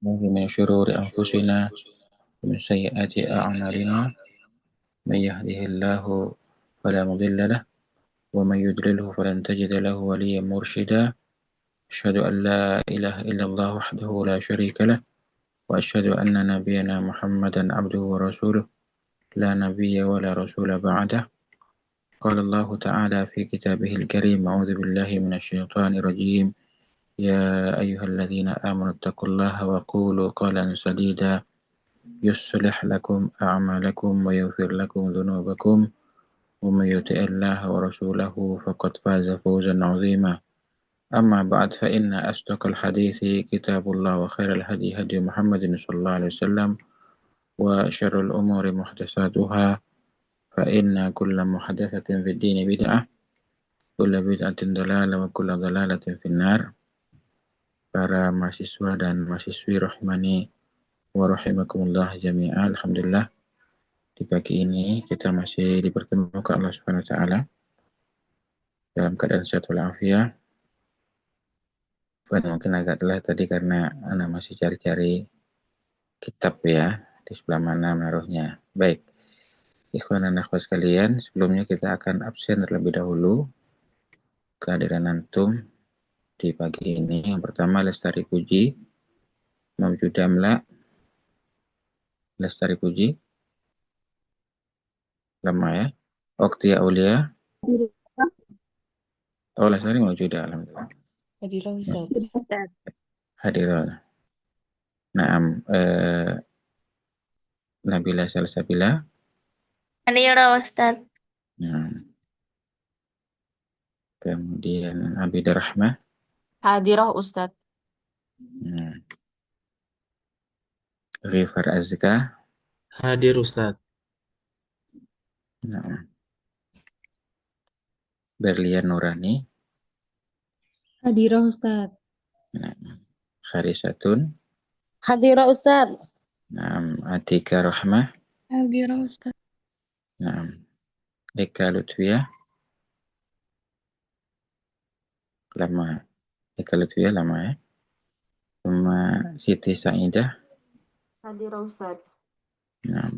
من شرور أنفسنا ومن سيئات أعمالنا من يهده الله فلا مضل له ومن يضلله فلن تجد له وليا مرشدا أشهد أن لا إله إلا الله وحده لا شريك له وأشهد أن نبينا محمدا عبده ورسوله لا نبي ولا رسول بعده قال الله تعالى في كتابه الكريم أعوذ بالله من الشيطان الرجيم يا أيها الذين آمنوا اتقوا الله وقولوا قولا سديدا يصلح لكم أعمالكم ويغفر لكم ذنوبكم ومن يطع الله ورسوله فقد فاز فوزا عظيما أما بعد فإن أصدق الحديث كتاب الله وخير الهدي هدي محمد صلى الله عليه وسلم وشر الأمور محدثاتها فإن كل محدثة في الدين بدعة كل بدعة ضلالة وكل ضلالة في النار. Para mahasiswa dan mahasiswi rahimani wa rahimakumullah jami'an. Alhamdulillah di pagi ini kita masih dipertemukan Allah Subhanahu wa taala dalam keadaan sehat walafiat. Mungkin agak telat tadi karena anak masih cari-cari kitab ya, di sebelah mana menaruhnya. Baik. Ikhwan dan akhwat sekalian, sebelumnya kita akan absen terlebih dahulu kehadiran antum di pagi ini. Yang pertama Lestari Puji, Maujudah Amla, Lestari Puji, lama ya. Oktia Aulia, oh Lestari Maujudah, alhamdulillah. Hadirah Ustaz. Hadirah. Naam, Nabila Salsabila. Hadirah Ustaz. Kemudian Abidah Rahmah. Hadirah Ustaz. Ghifar Azka. Hadir Ustaz. Berlian Nurani. Hadirah Ustaz. Kharisatun. Hadirah Ustaz. Atika Rahmah. Hadirah Ustaz. Eka Lutfiyah. Lama. Eka Lutfiyah lama ya. Sama Siti Sa'idah. Hadirah Ustaz.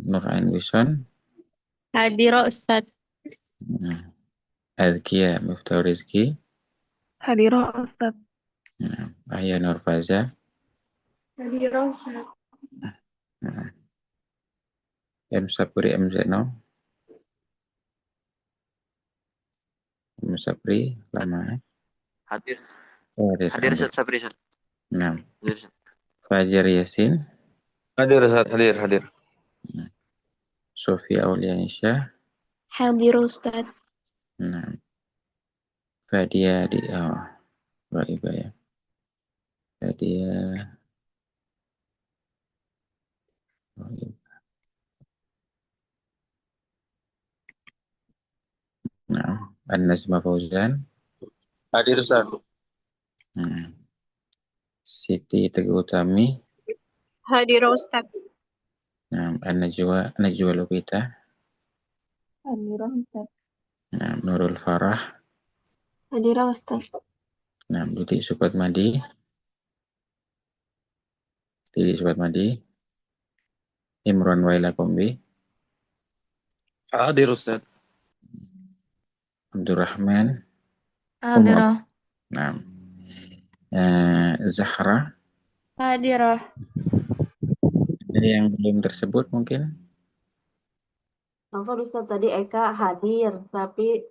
Nur Ain Wison. Hadirah Ustaz. Azkia Miftah Rizki. Hadirah Ustaz. Ahya Nur Faza. Hadirah Ustaz. M Sapri M Zeno. M Sapri lama ya. Hadir. Hadir Ustaz Sabri Ustaz. Hadir Ustaz. Fajar Yasin. Hadir Ustaz, hadir. Sofia Aulianisha. Hadirah Ustaz. Fadia di Iba ya. Fadia An-Nazma Fauzan. Hadir Ustaz. Siti Teguh Utami. Hadirah Ustaz. Najwa Lupita. Hadirah Ustaz. Nurul Farah. Hadirah Ustaz. Didi Supatmadi. Imran Waila Kombi. Hadir Ustaz. Abdurrahman. Hadirah. Zahra. Hadirah. Ada yang belum tersebut mungkin? Afwan Ustaz, tadi Eka hadir, tapi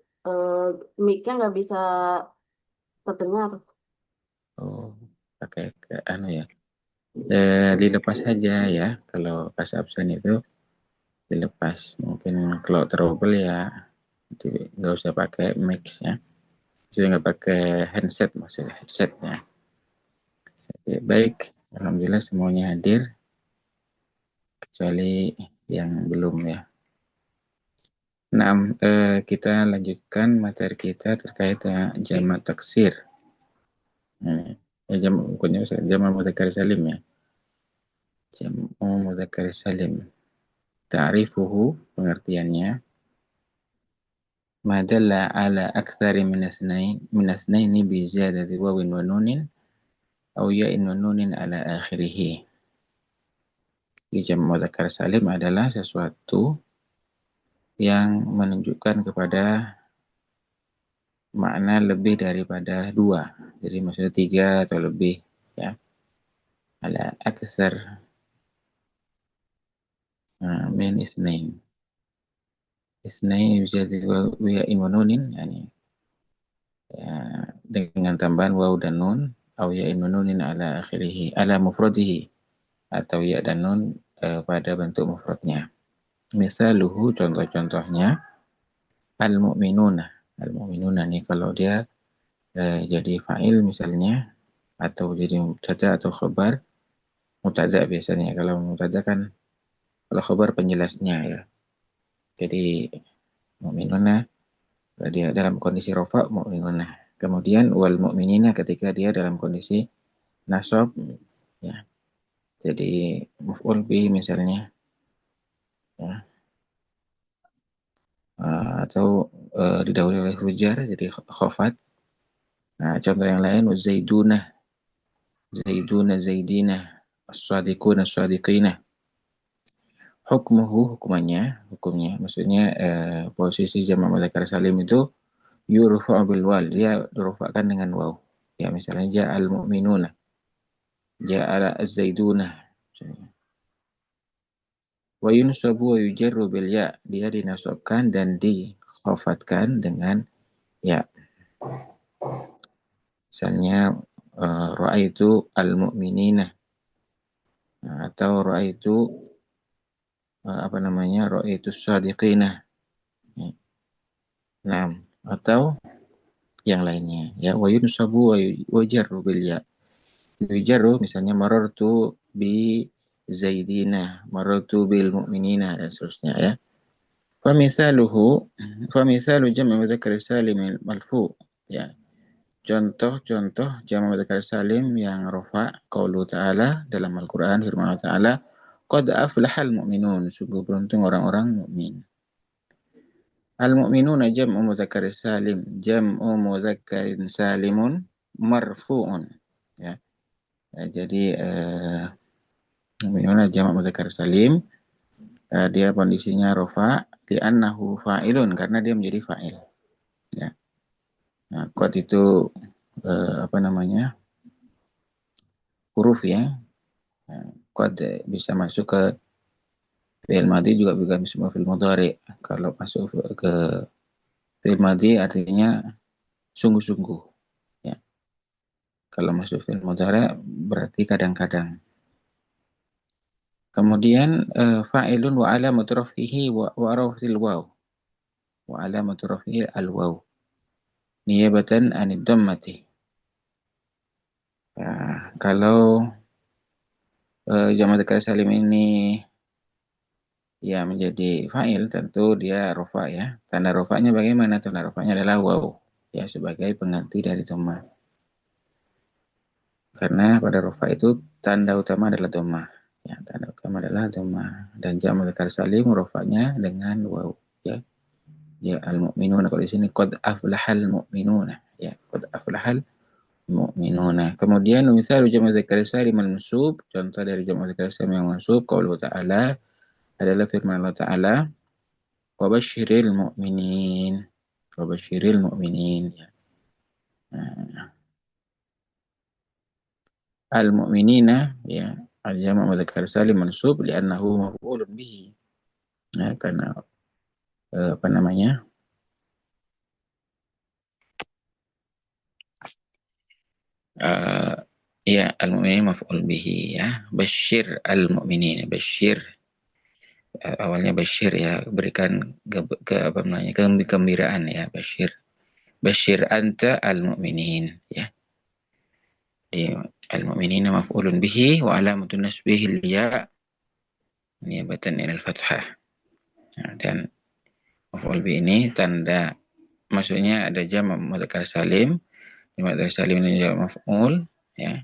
mic-nya nggak bisa terdengar. Oh, pakai ya. Dilepas saja ya. Kalau pas absen itu dilepas. Mungkin kalau trouble ya nggak usah pakai mix ya. Jadi nggak pakai handset maksudnya headsetnya. Baik, alhamdulillah semuanya hadir kecuali yang belum ya. Nah, kita lanjutkan materi kita terkait jamak taksir. Jamak mudzakkar salim ya. Jamak mudzakkar salim. Ta'rifuhu, pengertiannya. Ma dalla ala aktsari min itsnaini bi ziyadati wawin wa nunin au ya'in wa nunin ala akhirih. Di jamak mudzakkar salim adalah sesuatu yang menunjukkan kepada makna lebih daripada dua. Jadi maksudnya 3 atau lebih, ya. Ala aktsar min isnain. Isnain bisa ya'in wa nunin, yani ya, dengan tambahan waw dan nun, au ya'in wa nunin ala akhirih, ala mufradihi, atau ya dan nun pada bentuk mufradnya. Misaluhu, contoh-contohnya, al-mu'minuna. Al-mu'minuna nih kalau dia jadi fa'il misalnya, atau jadi mubtada atau khabar. Mubtada biasanya, kalau mubtada kan, kalau khabar penjelasnya ya. Jadi mu'minuna dia dalam kondisi rafa, mu'minuna. Kemudian wal mu'minina ketika dia dalam kondisi nasab, ya. Jadi maf'ul bi misalnya, ya. Atau didahului oleh huruf jar jadi khafat. Nah, contoh yang lain zaiduna, zaiduna, zaidina, as-sadiquna, as-sadiqina. Hukumnya maksudnya posisi jamak mudzakkar salim itu yurfa'u bil wal, dia dirufa'kan dengan waw. Ya, misalnya ja'al mu'minuna, ja'al az-zaiduna. Wa yunsabu wa yujarru bil ya, dia dinasabkan dan dikhafatkan dengan ya. Misalnya ra'aitu al-mu'minina, atau ra'aitu ra'aitu as-sadiqina. Nah, atau yang lainnya ya, wa yunsabu wa yujarru bil ya. Yujarru misalnya marartu bi zaidina, marartu bil mu'minina, dan seterusnya ya. Fa mithalu jam' mudzakkar salim marfu, ya. Contoh-contoh jamak mudzakkar salim yang rafa, qaulu ta'ala dalam Al-Qur'an, firman Allah Ta'ala, qad aflahal mu'minun, sungguh beruntung orang-orang mukmin. Al-mu'minuna jam'u mudzakkar salim, jam'u mudzakkarin salimun marfu'un, ya. Jadi mu'minuna jamak mudzakkar salim, dia kondisinya rafa li'annahu fa'ilun, karena dia menjadi fa'il, ya. Nah, qad itu huruf ya. Qad bisa masuk ke fi'il madhi, juga bisa masuk ke fi'il mudhari. Kalau masuk ke fi'il madhi artinya sungguh-sungguh, ya. Kalau masuk fi'il mudhari berarti kadang-kadang. Kemudian fa'ilun wa alamatu raf'ihi wa raf'il waw. Wa alamatu raf'ihi al-waw niyabatan anid dhammati. Kalau jamak mudzakkar salim ini ya menjadi fa'il, tentu dia rafa ya. Tanda rafanya bagaimana? Tanda rafanya adalah waw, ya, sebagai pengganti dari dhammah. Karena pada rafa itu tanda utama adalah dhammah, ya, tanda utama adalah dhammah. Dan jamak mudzakkar salim rafanya dengan waw, ya. Ya, al-mu'minuna, kalau di sini qad aflahal mu'minuna, ya, qad aflahal mu'minuna. Kemudian misal jamak mudzakkar salim al-mansub, contoh dari jamak mudzakkar salim yang mansub, qaulu ta'ala adalah firman Allah Ta'ala, wa basyiril mu'minin, wa basyiril mu'minin, ya. Al-mu'minina, ya, al-jamak mudzakkar salim mansub li'annahu maf'ulun bihi, ya, karena ya, al-mu'minin maf'ul bihi, ya. Basyir al-mu'minin, basyir awalnya basyir, ya, berikan kegembiraan, ya, basyir. Basyir anta al-mu'minin, ya. Di al-mu'minina maf'ulun bihi wa alamatun nasbihi al-ya niyabatan ila al-fathah. Nah, dan maf'ul bihi ini tanda, maksudnya ada jamak mudzakkar salim. Jamak mudzakkar salim ini jamak maf'ul, ya.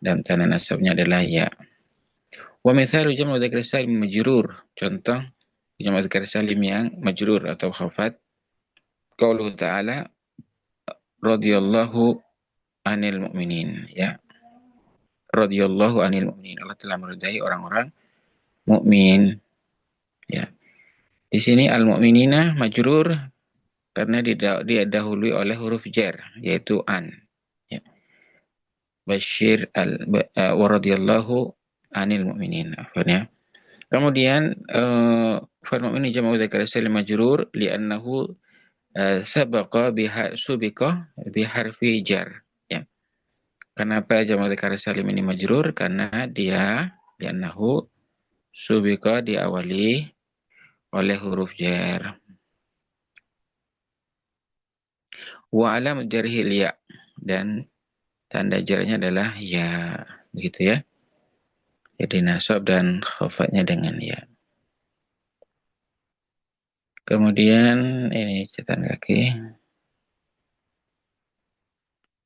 Dan tanda nasabnya adalah ya. Wa mithalu jamak mudzakkar salim majrur, contoh jamak mudzakkar salim yang majrur atau khafat, qauluhu ta'ala radhiyallahu anil mu'minin, ya. Radhiyallahu anil mu'minin. Allah telah meridai orang-orang mukmin, ya. Di sini al-mu'minina majrur karena didahului oleh huruf jar, yaitu an, ya. Bashir wa radhiyallahu anil mu'minin, ya. Kemudian fal mu'min jamu dzakar salim majrur li'annahu sabaqa subiqa biharfi jar, ya. Kenapa jamu dzakar salim ini majrur? Karena dia li'annahu subiqa diawali oleh huruf jar. Wa alam jarhi ya, dan tanda jarnya adalah ya, begitu ya. Jadi nasab dan khafatnya dengan ya. Kemudian ini catatan kaki.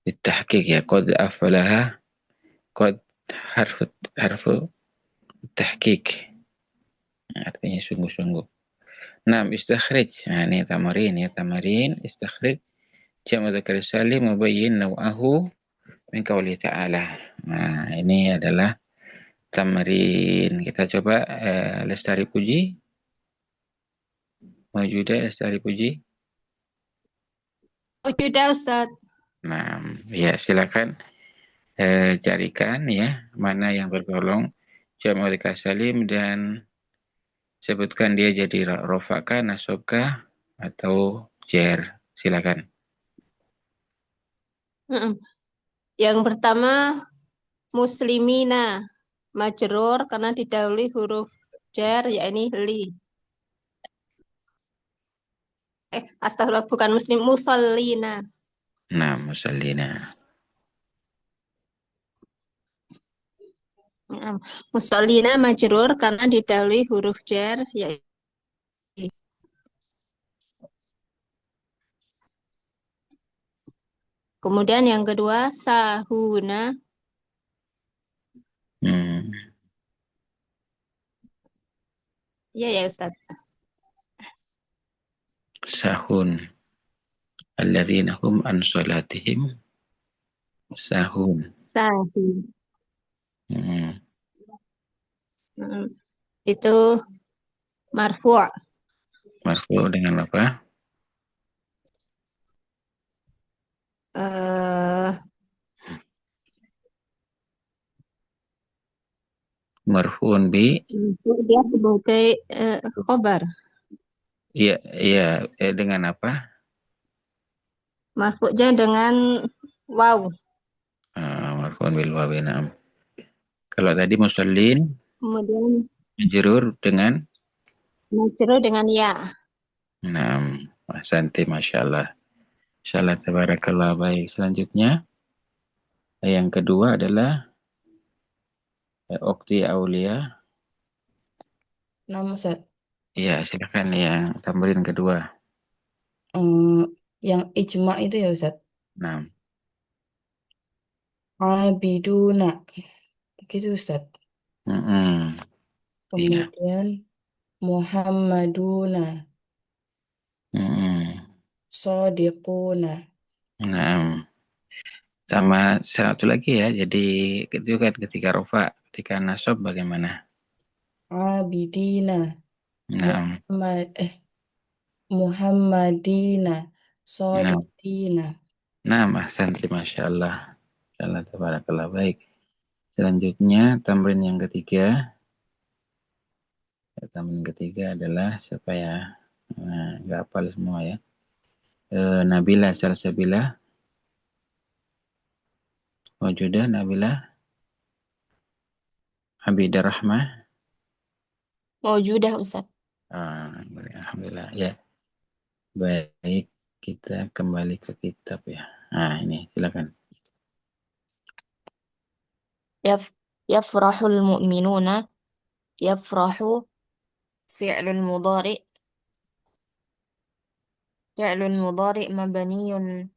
Ditahqiq ya, qad aflaha, qad harfu tahqiq. Artinya sungguh-sungguh. Nah, istakhrij. Nah, ini tamarin ya, tamarin istakhrij jamu dzakar salim mubayyin naw'ahu min qouli ta'ala. Nah, ini adalah tamarin. Kita coba Lestari Puji. Maujudah Lestari Puji. Sudah, Ustaz. Nah, ya silakan carikan ya mana yang bergolong jamu dzakar salim dan sebutkan dia jadi rofakah, nasabkah, atau jar. Silakan. Yang pertama muslimina majrur karena didahului huruf jar yakni li. Astagfirullah, bukan muslim, musallina. Nah, musallina. Musallina majrur karena didahului huruf jar yakni. Kemudian yang kedua sahuna. Iya ya Ustaz. Sahun. Alladzina hum an salatihim sahun. Sahun. Itu marfu'. Marfu' dengan apa? Marfu'un bi. Dia sebagai khobar. Iya, iya. Dengan apa? Marfu'nya dengan waw. Marfu'un bil waw. Na'am. Kalau tadi musallin. Kemudian majrur dengan ya. Na'am. Ahsanti, masyaallah. Masyaallah, tabarakallah. Baik, selanjutnya yang kedua adalah Ukti Aulia. Nama Ustaz. Iya, silakan yang tamrin kedua. Yang ijma itu ya Ustaz. Nah, Abiduna. Begitu Ustaz. iya. Kemudian Muhammaduna. Shodiquna. Nah, sama satu lagi ya. Jadi itu kan ketika rofa, ketika nasab bagaimana? Abidina. Nah, Muhammadina. Shodiqina. nah, ahsanti, masyaallah. Masyaallah, tabarakallah. Baik. Selanjutnya tamrin yang ketiga. Tamrin ketiga adalah siapa ya? Nah, nggak hafal semua ya. Nabila Salsabila. Wajudah Nabila. Abidah Rahmah. Maujudah Ustaz. Alhamdulillah ya. Baik, kita kembali ke kitab ya. Nah, ini silakan. Yafrahul mu'minuna. Yafrahu fi'lul mudhari. Fi'lul mudhari mabniyun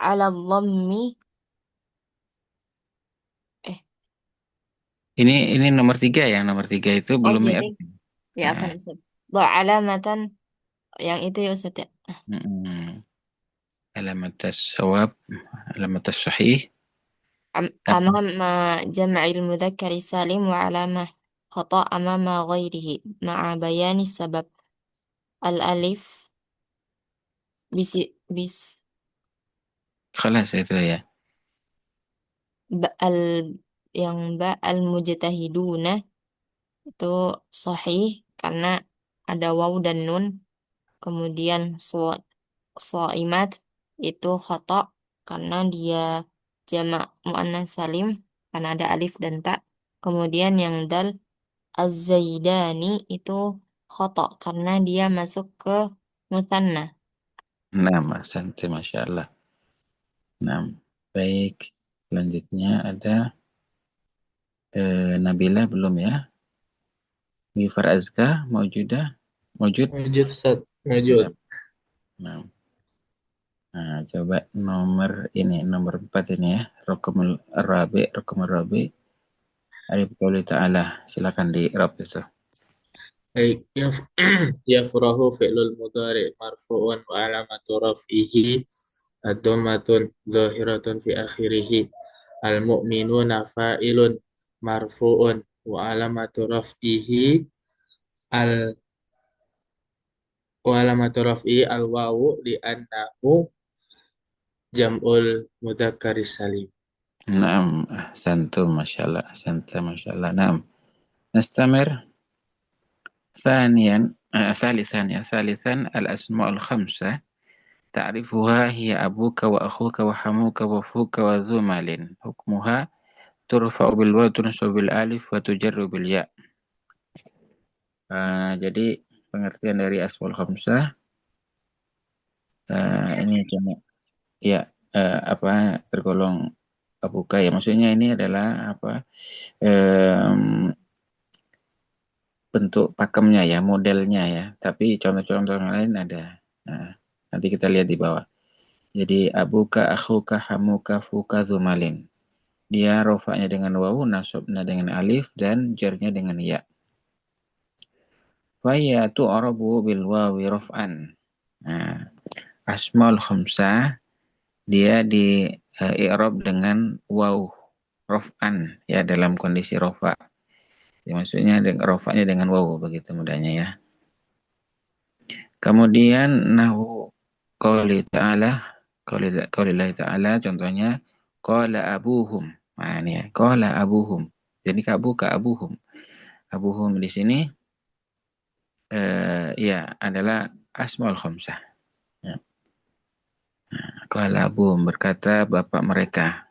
ala dhammi. Ini nomor 3 ya. Nomor 3 itu belum iya, ya. ya apa Ustaz? Alamatan yang itu ya Ustaz ya. علامة الصواب علامة الصحيح أمام جمع المذكر السالم وعلامة خطأ أمام غيره مع بيان السبب. الألف بس خلاص itu ya. al yang ba al-mujtahiduna itu sahih karena ada waw dan nun. Kemudian so'imat itu khata karena dia jamak muannas salim karena ada alif dan ta. Kemudian yang dal az-zaidani itu khata karena dia masuk ke mutsanna. Nah, ahsanti, Masya Allah. Nah, baik. Selanjutnya ada Nabila belum ya? Mifar Azka, Maujudah? Mawjud? Wujud Ustaz, wujud. Nah, coba nomor 4 ini ya. Raqamul Rabi. Alif Qouli Ta'ala. Silakan di Rab itu. Baik, yafrahu fi'lul mudhari marfu'un wa alamatu raf'ihi ad-dhammatun zahiratun fi akhirih. Al-mu'minuna fa'ilun marfu'un wa alamatu raf'ihi al al-wawu li'annahu jam'ul mudzakkar salim. Naam, ahsantum, Masya Allah. Ahsantum, Masya Allah. Naam. Nastamir. ثالثا الأسماء الخمسة تعرفها هي أبوك وأخوك وحموك وفوك وذو مال حكمها ترفع بالواو تنصب بالالif وتجر بالياء. Jadi pengertian dari asmaul khamsah ini cuma ya tergolong abuka ya, maksudnya ini adalah bentuk pakemnya ya, modelnya ya, tapi contoh-contoh yang lain ada. Nah, nanti kita lihat di bawah. Jadi abuka, akhuka, hamuka, fuka, zumalin. Dia rofaknya dengan wawu, nasabnya dengan alif, dan jarnya dengan ya. Faya tu'arabu bil wawi rof'an. Nah, asmaul khamsah dia di i'rab dengan waw rof'an ya, dalam kondisi rofa. Ya, maksudnya rofaknya dengan waw, begitu mudahnya ya. Kemudian nahu qauli qaulillahi ta'ala, contohnya qala abuhum. Nah, ini ya, qala abuhum. Jadi abuka abuhum. Abuhum di sini ya adalah asmaul khamsah. Ya. Qala abuhum, berkata bapak mereka.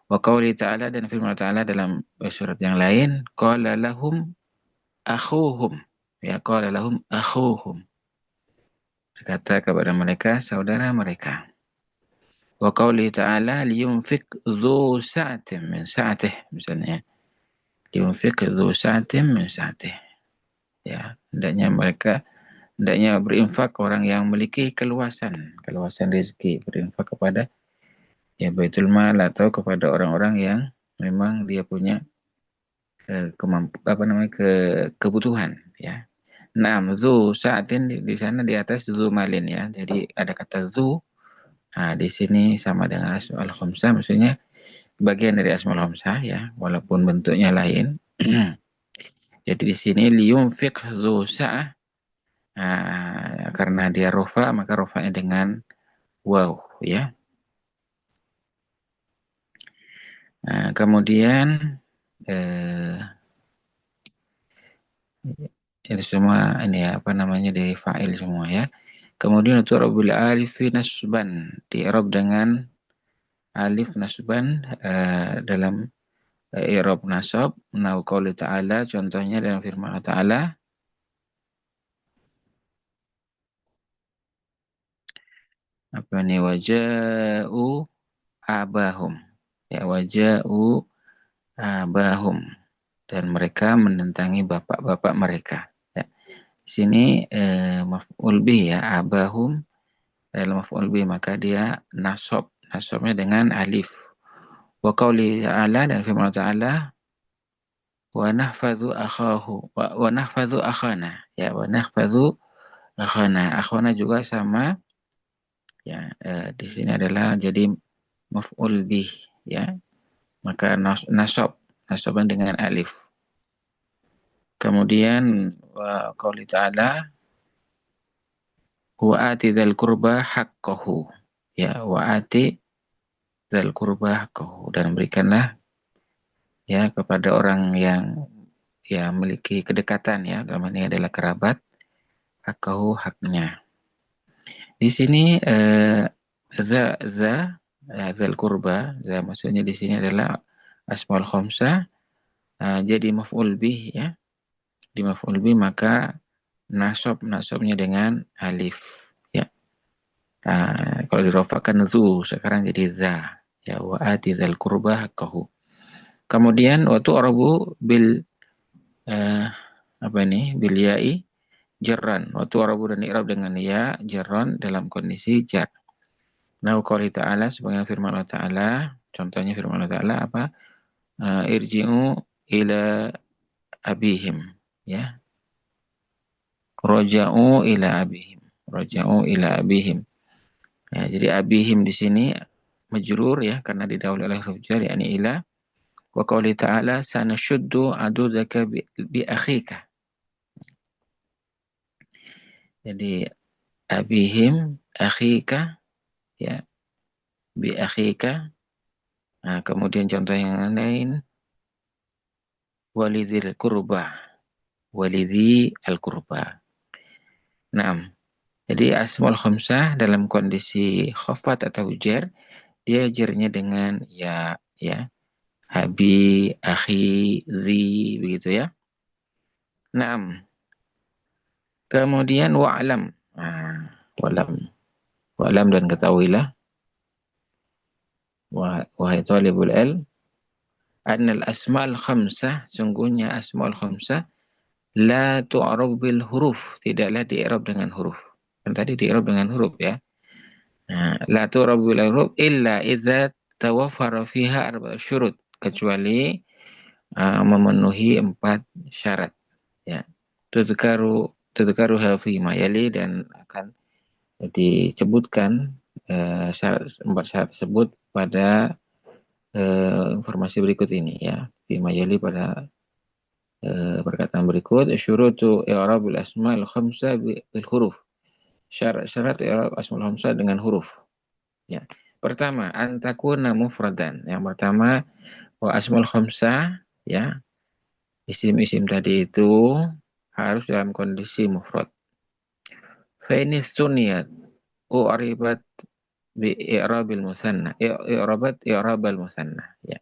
Wa qauli ta'ala, dan firman ta'ala dalam surat yang lain, qala lahum akhuhum. Ya, qala lahum akhuhum. Berkata kepada mereka saudara mereka. Wa qauli ta'ala liyunfiq dzu sa'atin min sa'atih, misalnya. Liyunfiq dzu sa'atin min sa'atih. Ya, hendaknya berinfak orang yang memiliki keluasan rezeki, berinfak kepada ya baitul mal atau kepada orang-orang yang memang dia punya kebutuhan ya. Naam, dzu sa'atin di sana di atas dzu malin ya. Jadi ada kata dzu. Nah, di sini sama dengan asmaul khamsah, maksudnya bagian dari asmaul khamsah ya, walaupun bentuknya lain. Jadi di sini liyunfiq dzu sa'ah. Karena dia rofa, maka rofanya dengan waw ya. Kemudian itu semua ini ya, dari fa'il semua ya. Kemudian itu rabul alif nasban, di-i'rab dengan alif nasban dalam i'rab nasab. Nau qauli ta'ala, contohnya dalam firman Allah Ta'ala, waja'u abahum ya, waja'u abahum, dan mereka mendatangi bapak-bapak mereka ya. Di sini maf'ul bih ya, abahum dalam maf'ul bih, maka dia nasabnya dengan alif. Wa qauli ta'ala, dan firman ta'ala, wa nahfadhu akhahu wa nahfadhu akhana ya, wa nahfadhu akhana juga sama Ya, di sini adalah jadi maf'ul bih, ya. Maka nasabnya dengan alif. Kemudian wa qauli ta'ala wa ati dzal qurba haqqahu. Ya, wa ati dzal qurba haqqahu, dan berikanlah ya kepada orang yang ya memiliki kedekatan, ya, dalam hal ini adalah kerabat, haqqahu, haknya. Di sini dzal qurba, maksudnya di sini adalah asmaul khamsah, jadi maf'ul bih, ya. Di maf'ul bih maka nasabnya dengan alif, ya. Kalau dirofakkan zu, sekarang jadi za, ya, wa ati dzal qurba haqqahu. Kemudian waktu arabu bil bil ya'i jarran, waktu arabu dan i'rab dengan ya jarran dalam kondisi jar. Nah, qouli ta'ala, sebagai firman Allah Ta'ala, contohnya firman Allah Ta'ala apa? Irji'u ila abihim, ya. Raja'u ila abihim. Ya, jadi abihim di sini majrur, ya, karena didahului oleh huruf jar, yakni ila. Wa qouli ta'ala sanashuddu adudaka bi akhika. Jadi abihim akhika, ya, bi akhika. Nah, kemudian contoh yang lain walidzi al-qurba. Nah, jadi asmaul khamsah dalam kondisi khafat atau jar, dia jarnya dengan ya, abi, akhi, zi, begitu, ya. Naam. Kemudian wa'lam. Wa'lam dan ketahuilah, wahai talibul ilm, annal asma'ul khamsah, sungguhnya asma'ul khamsah la tu'rab bil huruf, tidaklah di'rab dengan huruf. Kan tadi di'rab dengan huruf, ya. La tu'rab bil huruf illa idza tawaffara fiha arba'u syurut, kecuali memenuhi 4 syarat, ya. Tudkaru fi ma yali, dan akan disebutkan 4 syarat tersebut pada informasi berikut ini, ya. Fi ma yali, pada perkataan berikut. Syurutu i'rabil asma'il khamsah bil huruf, syarat i'rab asma'ul khamsah dengan huruf, ya. Pertama, antakuna mufradan. Yang pertama, wa asma'ul khamsah, ya, isim-isim tadi itu harus dalam kondisi mufrad. Fa in suniyat u'ribat bi i'rabil musanna, i'rabal musanna, ya.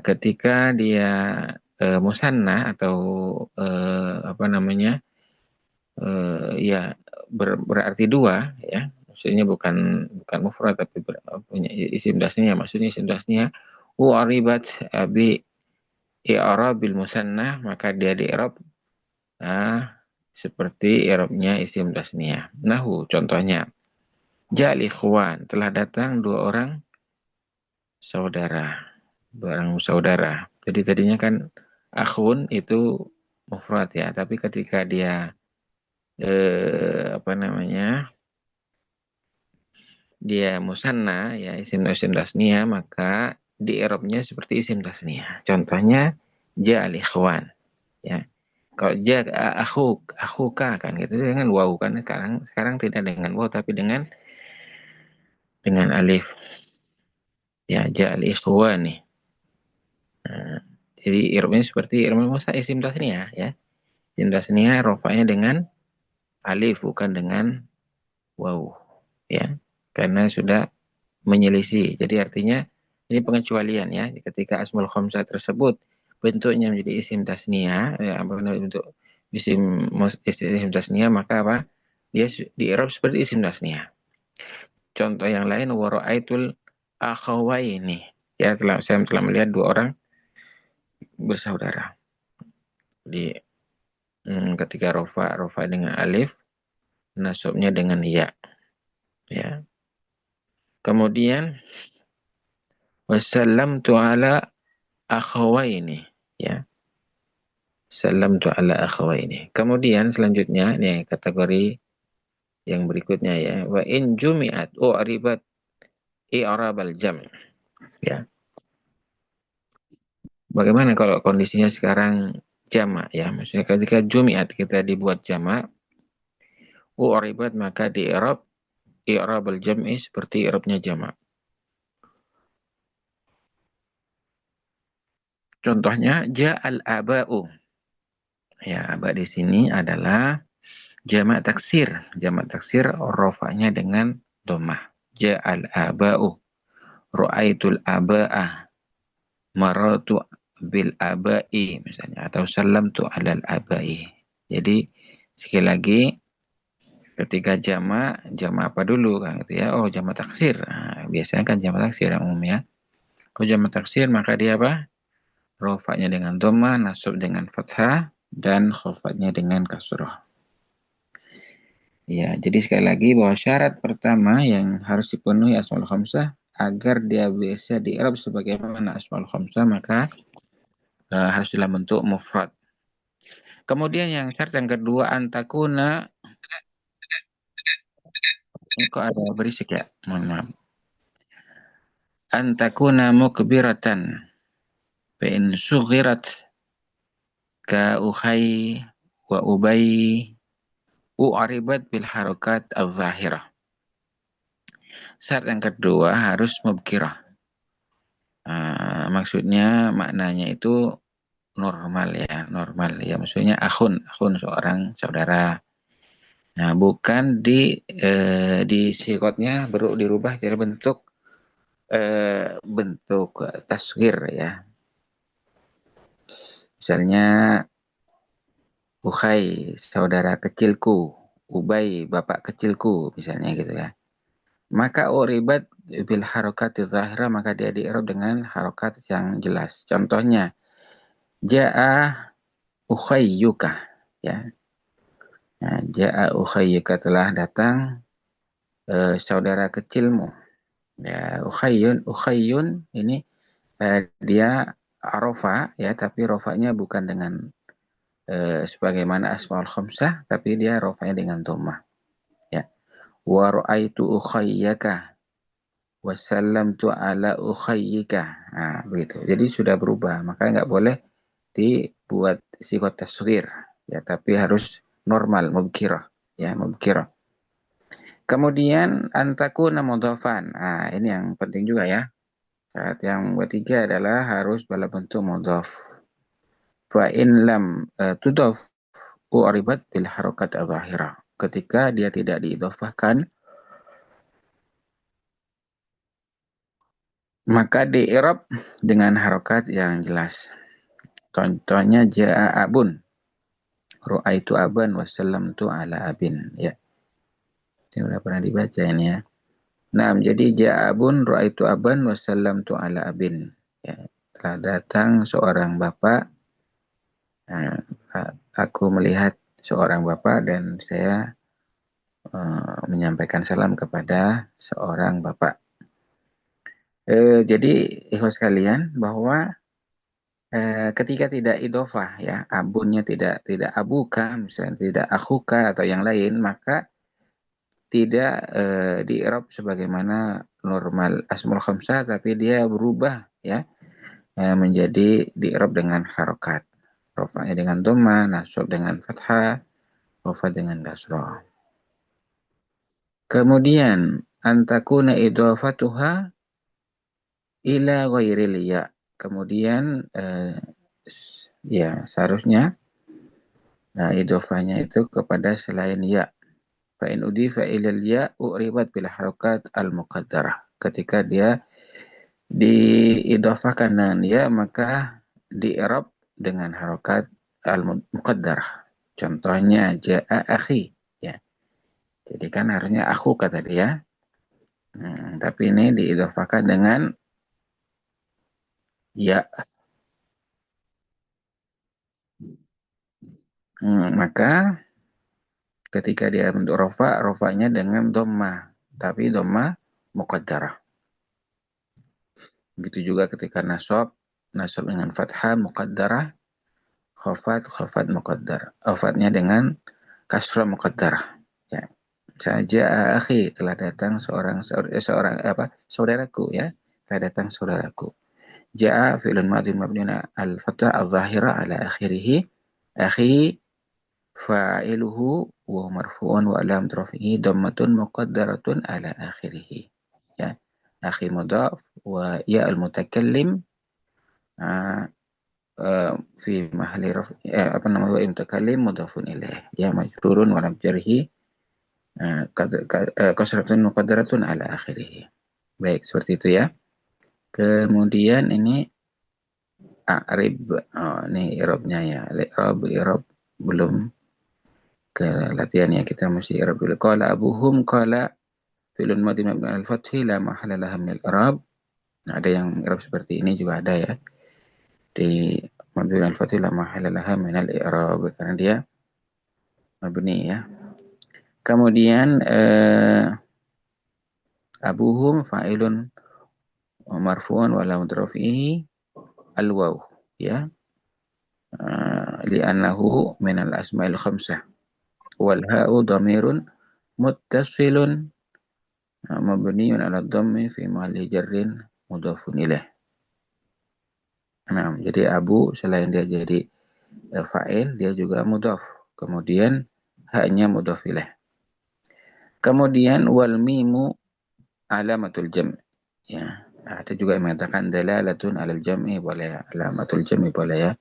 Ketika dia musanna atau ya berarti dua, ya. Maksudnya bukan mufrad tapi punya isim dasnya, maksudnya isim dasnya u'ribat bi i'rabil musanna, maka dia di-i'rab seperti i'rabnya isim tasniyah. Nahu, contohnya, ja'al ikhwan, telah datang 2 orang saudara. Jadi tadinya kan akhun itu mufrad, ya, tapi ketika dia dia musanna, ya, isim tasniyah, maka di-i'rabnya seperti isim tasniyah. Contohnya ja'al ikhwan, ya. Kalau akhuka kan gitu dengan waw, kan sekarang tidak dengan waw tapi dengan alif, ya, ja'al ikhwani. Jadi i'rabnya seperti i'rab musanna isim tasniyah, ya. Isim tasniyah rafa'nya dengan alif bukan dengan waw, ya. Karena sudah menyelisih. Jadi artinya ini pengecualian, ya. Ketika asmaul khamsah tersebut bentuknya menjadi isim tasniyah, ya, bentuk isim tasniyah, maka apa? Dia di-i'rab seperti isim tasniyah. Contoh yang lain, wa ra'aitul akhawaini, ya, saya telah melihat 2 orang bersaudara. Di ketika rafa dengan alif, nasabnya dengan ya, ya. Kemudian wasallamtu ala akhawaini, ya. Salamtu ala akhawaini. Kemudian selanjutnya ini kategori yang berikutnya ya. Wa in jumi'at u'ribat i'rabal jam'. Ya. Bagaimana kalau kondisinya sekarang jamak ya? Maksudnya ketika jumi'at kita dibuat jamak, u'ribat maka di i'rabal jam'i seperti i'rabnya jamak. Contohnya ja'al aba'u. Ya, aba di sini adalah jamak taksir. Jamak taksir rofa'nya dengan dhammah. Ja'al aba'u. Ra'aitul aba'ah. Maratu bil aba'i misalnya, atau salamtu alal aba'i. Jadi sekali lagi ketika jamak apa dulu kan gitu ya? Oh, jamak taksir. Nah, biasanya kan jamak taksir yang umum ya. Kalau jamak taksir maka dia apa? Rofa'nya dengan dhammah, nasab dengan fathah, dan khafadnya dengan kasrah. Ya, jadi sekali lagi bahwa syarat pertama yang harus dipenuhi asmaul khamsah agar dia bisa di-i'rab sebagaimana asmaul khamsah maka harus dalam bentuk mufrad. Kemudian syarat yang kedua antakuna, kok ada berisik ya? Mohon maaf. Antakuna mukbiratan fa in sughirat ka ukhay wa ubay u'ribat bil harakat al-zahirah. Syarat yang kedua harus mubkirah. Maksudnya maknanya itu normal ya, maksudnya akhun seorang saudara. Nah, bukan di sikotnya dirubah jadi bentuk tasghir ya. Misalnya Ukhay, saudara kecilku, Ubay, bapak kecilku, misalnya gitu ya. Maka uribat bil harakati zahira, maka dia di-i'rab dengan harokat yang jelas. Contohnya, ja'a ukhayyuka, ya. Nah, ja'a ukhayyuka, telah datang saudara kecilmu. Ya, ukhayyun ini dia rofa ya, tapi rofanya bukan dengan sebagaimana asmaul khamsah, tapi dia rofanya dengan dhammah. Ya. Wa ra'aitu ukhayyaka wa sallamtu ala ukhayyika. Nah, begitu. Jadi sudah berubah, maka nggak boleh dibuat sigot tasghir ya, tapi harus normal mubkirah ya, mubkirah. Kemudian antakuna mudhafan. Nah, ini yang penting juga ya. Syarat yang ketiga adalah harus dalam bentuk mudhaf. Fa in lam tudhaf u'ribat bil harakat al-zahirah. Ketika dia tidak diidhafahkan, maka di-i'rab dengan harokat yang jelas. Contohnya ja'a abun. Ru'aitu aban wa sallamtu ala abin. Ya. Ini sudah pernah dibaca ini ya. Nah, jadi ja'a abun ru'aitu aban wa sallamtu ala abin. Ya. Telah datang seorang bapak. Nah, aku melihat seorang bapak dan saya menyampaikan salam kepada seorang bapak. Jadi ikhwas sekalian bahwa ketika tidak idhofah ya, abunnya tidak abuka, misalnya tidak akhuka atau yang lain, maka tidak di-i'rab sebagaimana normal asmaul khamsah, tapi dia berubah ya menjadi di-i'rab dengan harokat. Rofa'nya dengan dhammah, nasab dengan fathah, khafad dengan kasrah. Kemudian antakuna idhafatuha ila ghairil ya. Kemudian ya seharusnya idhofahnya itu kepada selain ya. Fa in udifa ilal ya u'ribat bil harakat al-muqaddarah. Ketika dia diidhafahkan dengan ya, maka di-i'rab dengan harakat al-muqaddarah. Contohnya ja'a akhi ya. Jadi kan harusnya aku kata dia. Tapi ini diidhafahkan dengan ya. Maka ketika dia bentuk rofa'nya dengan dhammah, tapi dhammah muqaddarah. Begitu juga ketika nasab dengan fathah muqaddarah, khafad muqaddarah. Khafadnya dengan kasrah muqaddarah. Ya. Ja'a akhi, telah datang saudaraku ya. Telah datang saudaraku. Ja'a fi'lun madhin mabniun al-fathah al-zahira ala akhirih. Akhi fa'iluhu wa marfu'un wa alam rafihi dhammatun muqaddaratun ala akhirih. Ya. Akhi mudhaf wa ya al-mutakallim fi mahalli mutakallim mudhafun ilaih. Ya majrurun wa lam jarhi kasratun muqaddaratun ala akhirih. Baik, seperti itu ya. Kemudian ini a'rib, ini i'rabnya ya. I'rab belum ke latihan ya, kita mesti i'rab dulu. Qala abuhum, qala fi'lun madhi mabni al-fathi la mahalla laha min al-i'rab. Nah, ada yang i'rab seperti ini juga ada ya. Di mabni al-fathi la mahalla laha min al-i'rab karena dia mabni ya. Kemudian abuhum fa'ilun marfu'un wa lam rafihi al-waw ya. Li'annahu min al-asma'il khamsah wal ha'u dhamirun muttasilun mabniun 'ala dhammi fi mahalli jarrin mudhafun ilaih. Nah, jadi abu selain dia jadi fa'il, dia juga mudhaf. Kemudian haknya mudhaf ilaih. Kemudian wal mimu alamatul jam'. Ya, ada juga yang mengatakan dalalatun 'alal jam'i boleh ya, alamatul jam'i boleh ya.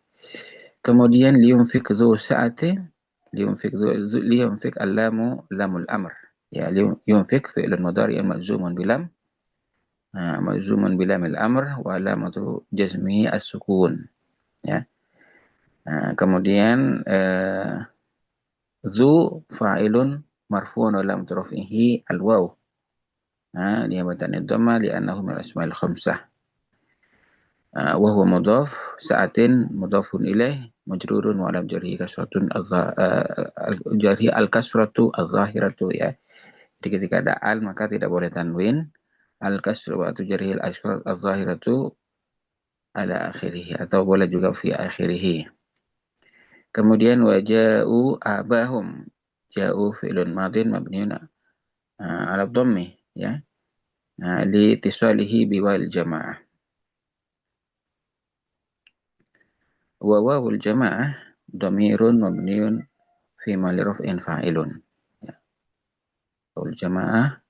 Kemudian liyunfik dzu sa'atin, liyunfik allamu lamul amr. Ya, liyunfik fi'lun mudhari'un majzumun bilam bilamil amr wa alamatu jazmihi as-sukun. Ya. Kemudian dzu fa'ilun marfu'un wa lam rafihi al-waw. Niyabatan ad-dhamma li'annahu min al-asma'il khamsah. Wa huwa mudhaf, sa'atin mudhafun ilaih, majrurun wa lam jarhi kasratun jarhi al-kasratu adh-dhahiratu ya. Jadi ketika ada al maka tidak boleh tanwin. Al-kasru wa jarhi al-dhahiratu ala akhirih atau boleh juga fi akhirih. Kemudian waja'u abahum. Ja'u fi'lun madhin mabniun ala dhammi ya. Li tisalihi biwal jamaah. Wa wawul jamaah dhamirun mabniun fi mahalli raf'in fa'ilun. Ya. Wawul jamaah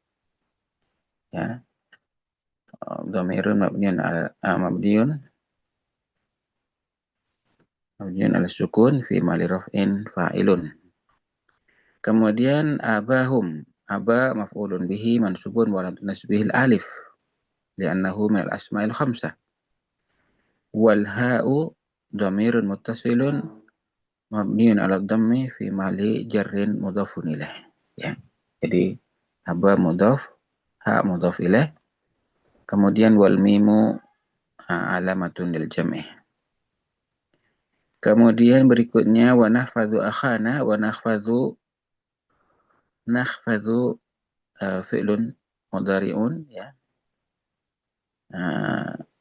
ya. Dhamirun mabniun ala sukun fi mahalli raf'in fa'ilun. Kemudian abahum, aba maf'ulun bihi mansubun wa lam tunasbihi al-alif li'annahu min al-asma'il khamsah. Wal ha'u dhamirun muttasilun mabniun 'ala dhammi fi mahalli jarrin mudhafun ilaih. Ya. Jadi aba mudhaf, ha mudhaf ilaih. Kemudian wal mimu alamatun lil jam'i. Kemudian berikutnya wa nahfadhu akhana, wa nahfadhu fi'lun mudhari'un ya.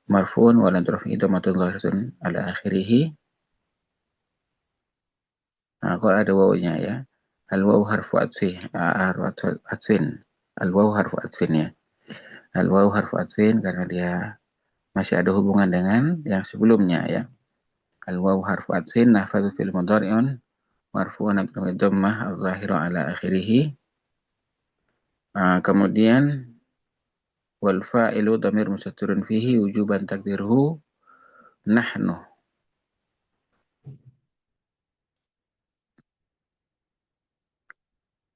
Marfu'un wa lam rafihi dhammatun dhahiratun ala akhirih. Kalau ada wawunya ya. Al-wawu harfu atfin. Al-wawu harfu atfin ya. Al-wawu harfu atfin karena dia masih ada hubungan dengan yang sebelumnya ya. Al-wawu harfu atfin nahfadhu fil mudhari'un marfu'un bi dhammah adh-dhahira ala akhirih. Kemudian wal fa'ilu dhamir mustatirun fihi wujuban takdirhu nahnu.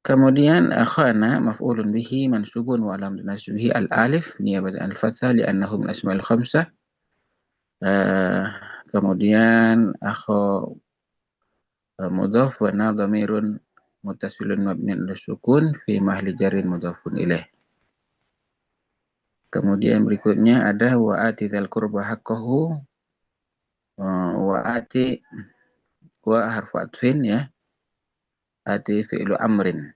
Kemudian akhana maf'ulun bihi mansubun wa lam tunasbihi al-alif niyabatan al-fathah li'annahu min asma'il khamsah. Kemudian akhu mudhaf wa na dhamirun muttasilun mabniun ala sukun fi mahalli jarrin mudhafun ilaih. Kemudian berikutnya ada wa ati dzal qurba haqqahu, wa ati wa harfu atfin ya. Ati fi'lu amrin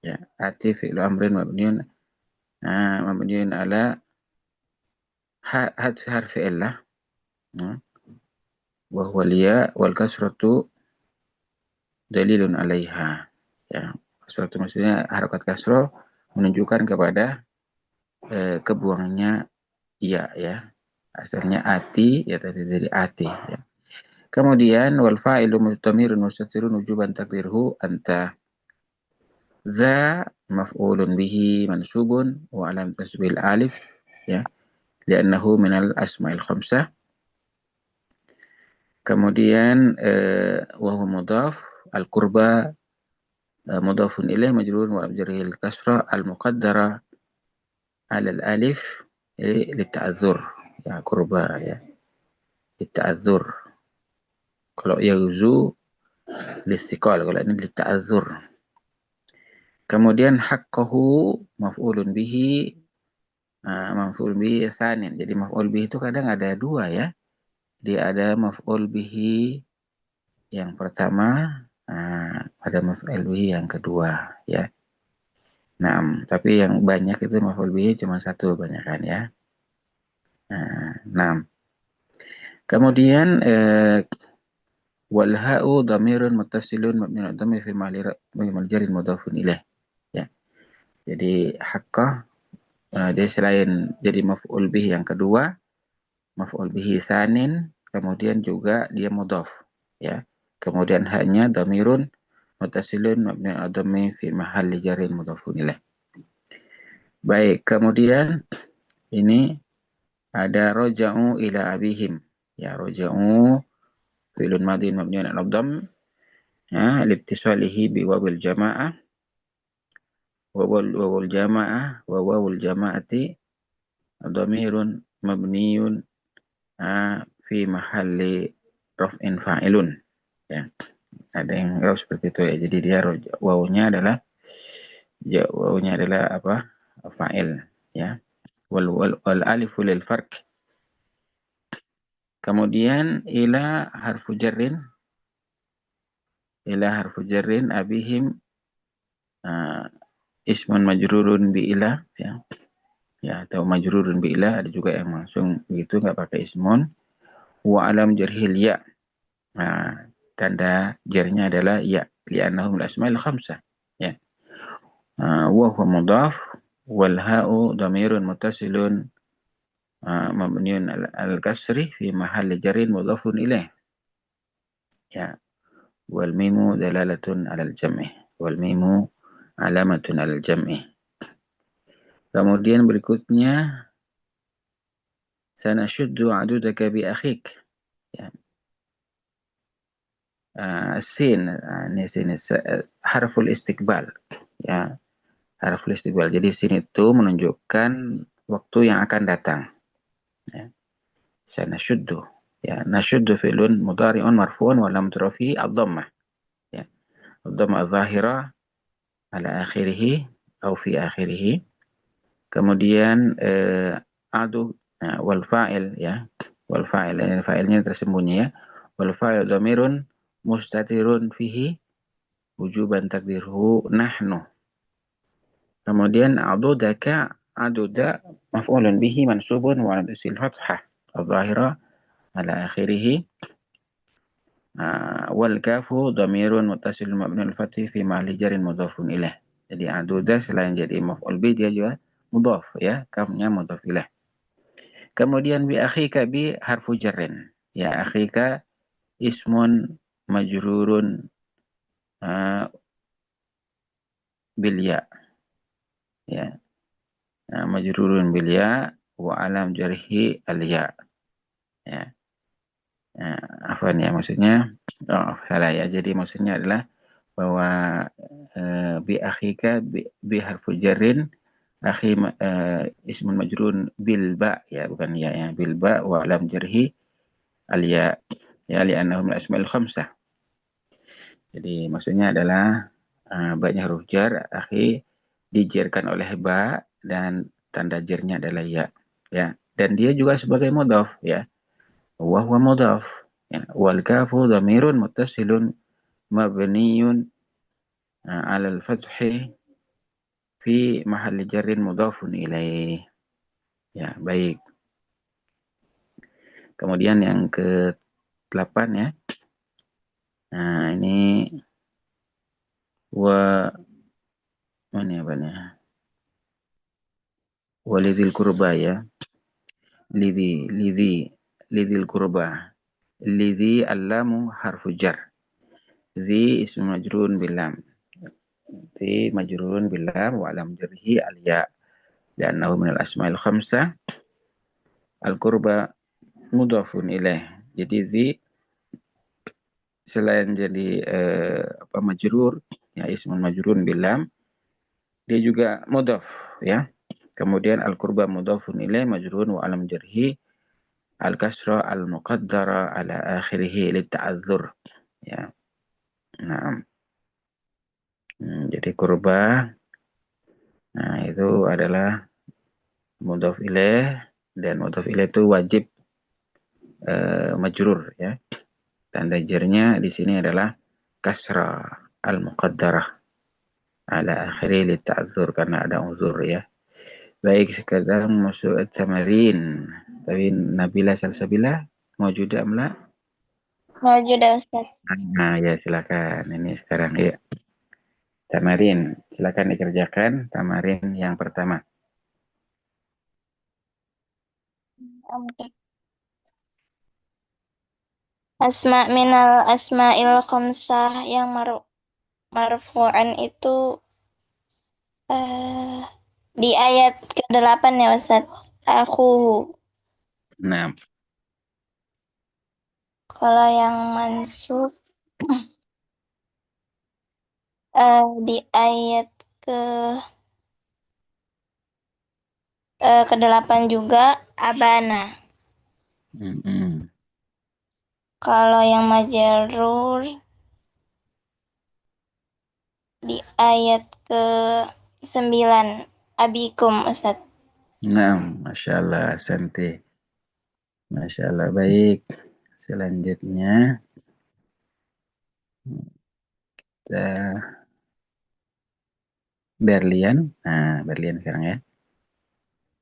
ya. Ati fi'lu amrin mabniun ala harfi illah wa huwa liya wal kasratu dalilun alaiha ya. kasroh itu maksudnya harokat kasroh menunjukkan kepada kebuangannya ya. Asalnya ati ya tadi dari ati ya. Kemudian wal fa'ilu mutamirun mustatirun wujuban takdirhu anta. Za maf'ulun bihi mansubun wa alam tasbil alif ya. Li'annahu minal asma'il khamsah. Kemudian wa huwa mudhaf al-qurba mudhafun ilaih majrurun wa jarhil kasra al-muqaddara 'ala al-alif lita'adzur ya qurba ya. Lita'adzur. Kalau yaghzu listiqal, kalau ini lita'adzur. Kemudian haqqahu maf'ulun bihi sanin. Jadi maf'ul bihi itu kadang ada dua ya. Dia ada maf'ul bihi yang pertama, ada maf'ul bihi yang kedua ya. Nah, tapi yang banyak itu maf'ul bihi cuma satu banyakan ya. Nah. Kemudian wal ha'u dhamirun muttasilun mabniun 'ala dhammi fi mahalli jarrin mudhafun ilaih ya. Jadi haqqah dia selain jadi maf'ul bihi yang kedua, maf'ul bihi sanin, kemudian juga dia mudhaf ya. Kemudian hanya dhamirun muttasilun mabniun 'ala dhammi fi mahalli jarrin mudhafun ilaih. Baik, kemudian ini ada raja'u ila abihim. Ya, raja'u fi'lun madhin mabniun 'ala dhamm liittisalihi bi wawil jamaah wawul jamaah wa wawul jamaati dhamirun mabniun fi mahalli raf'in fa'ilun ya. Ada yang seperti itu ya. Jadi dia wawunya adalah apa? Fa'il ya. Wal alifu lil farq. Kemudian ila harfu jarrin abihim ismun majrurun bi ila ya. Ya, atau majrurun bi ila, ada juga yang langsung begitu enggak pakai ismun. Wa alam jarhil ya. Tanda jarnya adalah ya, li'annahu min asma'il khamsah ya. Wa huwa mudhaf wal ha'u dhamirun muttasilun mabniun al-kasri fi mahalli jarrin mudhafun ilaih ya. Wal mimu dalalatun 'alal jam'i. Wal mimu alamatun 'alal jam'i. Kemudian berikutnya sanashuddu 'adudaka bi akhik ya. Sin ini sini harful istiqbal ya. Harful istiqbal. Jadi sin itu menunjukkan waktu yang akan datang ya. Sanashuddu ya. Nashuddu fi'lun mudhari'un marfu'un wa lam turafi ad-dhammah ya. Ad-dhammah adh-dhahira ala akhirih atau fi akhirih. Kemudian adu wal fa'il ya. Wal fa'il, fa'ilnya tersembunyi ya. Wal fa'il dhamirun mustatirun fihi wujuban takdirhu nahnu. Kemudian adudaka, aduda maf'ulun bihi mansubun wa alasil fathah adh-dhahira ala akhirih. Wal kafu dhamirun muttasilun mabniun al-fathi fi mahalli jarrin mudhafun ilaih. Jadi aduda selain jadi maf'ul bih dia juga mudhaf ya, kafnya mudhaf ilaih. Kemudian bi akhika bi harfu jarrin. Ya, akhika ismun majrurun bil ya. Ya. Majrurun bil ya wa alam jarhi al ya. Ya. Afwan ya, maksudnya salah ya. Jadi maksudnya adalah bahwa bi akhika bi harfu jarrin akhi ismun majrurun bil ba ya, bukan ya, bil ba wa alam jarhi al ya ya li'annahu min asma'il khamsah. Jadi maksudnya adalah banyak huruf jar akhi dijarkan oleh ba dan tanda jarnya adalah ya. Dan dia juga sebagai mudhaf ya. Wa huwa mudhaf ya. Wal kafu dhamirun muttasilun mabniyun 'ala al-fathi fi mahalli jarrin mudhafun ilaih. Ya, baik. Kemudian yang ke-8 ya. Nah, ini wa Mana apa nih? Walidil kurba ya. Lidil kurba. Lidhi allamu harfu jar. Dhi ismu majrun bilam. Dhi majrun bilam wa alam jarhi al-ya. Liannahu minal asma'il khamsah. Al-kurba mudhafun ilaih. Jadi dhi selain jadi majrur, ya ismun majrun bilam, dia juga mudhaf ya. Kemudian al-kurba mudhafun ilaih majrun wa alam jarhi al-kasra al-muqaddara ala akhirih litta'adzur ya. Nah, jadi kurba itu adalah mudhaf ilaih, dan mudhaf ilaih itu wajib majrur ya. Tanda jarnya di sini adalah kasra al-muqaddarah ala akhiri litta'adzur, karena ada uzur ya. Baik, sekarang masuk tamarin. Tapi Nabila Salsabila maujuda amla? Maujuda Ustaz. Nah, ya silakan. Ini sekarang ya. Tamarin, silakan dikerjakan tamarin yang pertama. Asma minal asma'il khamsah yang marfu'an itu di ayat ke-8 ya Ustaz. Aku. Nah, Kalau yang mansub di ayat ke-8 juga abana. Kalau yang majarur di ayat ke-9 abikum Ustaz. nah, Masya Allah, Santi. Masya Allah, baik. Selanjutnya kita Berlian. Nah, Berlian sekarang ya.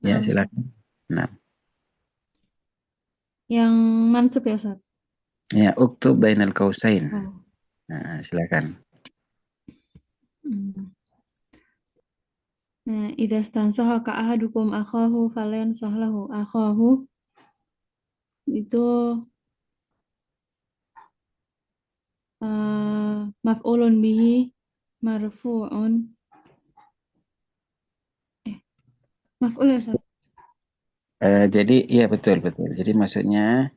Ya, silakan. Nah, Yang mansub ya Ustaz? ya, uktub bainal qausain. Oh. Nah, silakan. Nah, idza stansaha ka ahadukum akhahu falyansah lahu akhahu itu maf'ulun bihi marfu'un maf'ul ya Ustaz? Jadi iya betul. Jadi maksudnya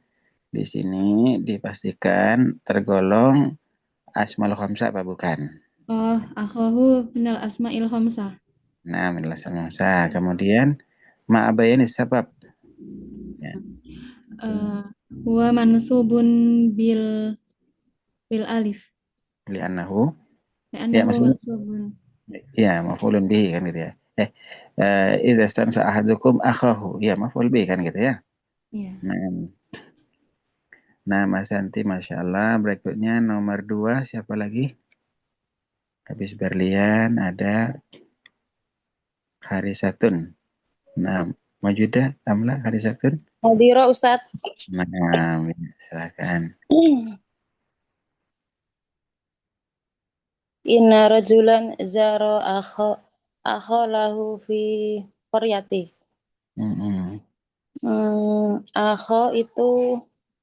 di sini dipastikan tergolong asmaul khamsah apa bukan? Oh, akhahu minal asma'il khamsah. Nah, minal asmaul khamsah. Kemudian ma'abayani sabab. Ya. Huwa mansubun bil alif. Li'annahu. Ya, Li'annahu maksudnya mansubun. ya maf'ulun bihi kan gitu ya. Idza stansa ahadukum akhahu. Ya, maf'ul bihi kan gitu ya. Iya. Nah, Mas Santi, Masya Allah. Berikutnya nomor 2, siapa lagi? Habis Berlian ada Harisatun. Nah, Majuda, Amla, Harisatun. Hadira Ustaz. Nah, silakan. Inna rajulan zara akhalahu fi qaryati. Akha itu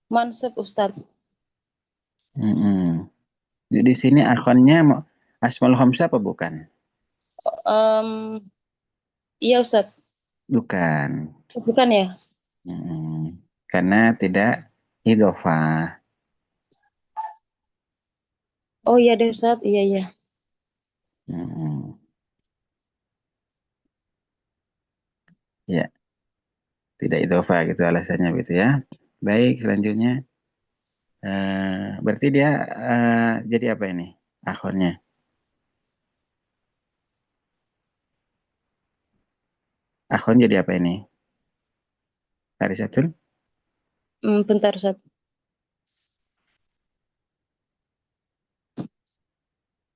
mansub Ustaz. Jadi di sini akhonnya asmaul khamsah apa bukan? Iya Ustaz. Bukan. Bukan ya? Karena tidak idhofah. Oh iya deh Ustaz, iya. Ya, tidak idhofah gitu alasannya gitu ya. Baik, selanjutnya. Berarti dia jadi apa ini akhonnya? Akhon jadi apa ini? Harisatun? Bentar Ustaz.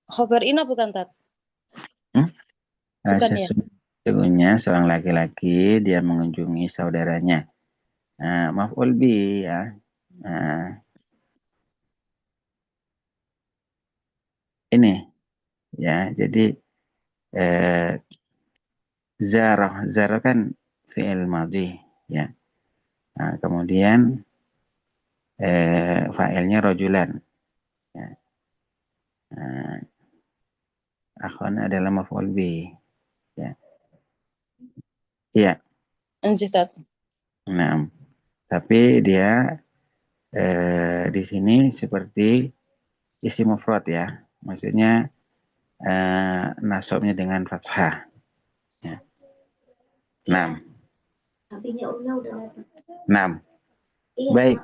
Khobar ina bukan Tat? Bukan ya? Sesungguhnya seorang laki-laki dia mengunjungi saudaranya. Maf'ul bi ya. Ini ya, jadi Eh, Zara kan fi'il madhi, ya. Nah, kemudian fa'ilnya rojulan. Ya. Nah, akhon adalah maf'ul bih. Ya. Iya. Lanjut, Tat. Nah, tapi dia di sini seperti isim mufrad ya. Maksudnya nasabnya dengan fathah. Ya. 6. 6. Baik.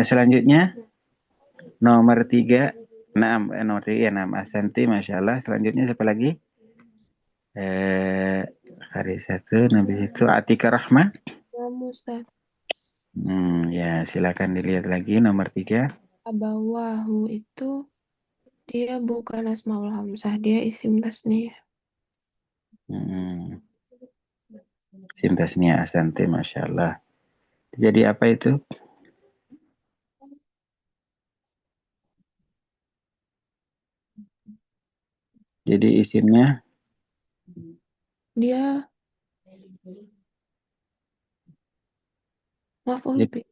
Selanjutnya nomor 3. Nomor 3 ya, 6. Asanti, Masya Allah. Selanjutnya siapa lagi? Hari satu, habis itu Atika Rahma. Ya, silakan dilihat lagi nomor 3. Abawahu itu dia bukan asmaul hamzah, dia isim tasniyah. Isim tasniyah, Asanti, Masya Allah. Jadi apa itu? Jadi isimnya? Dia maf'ul bih.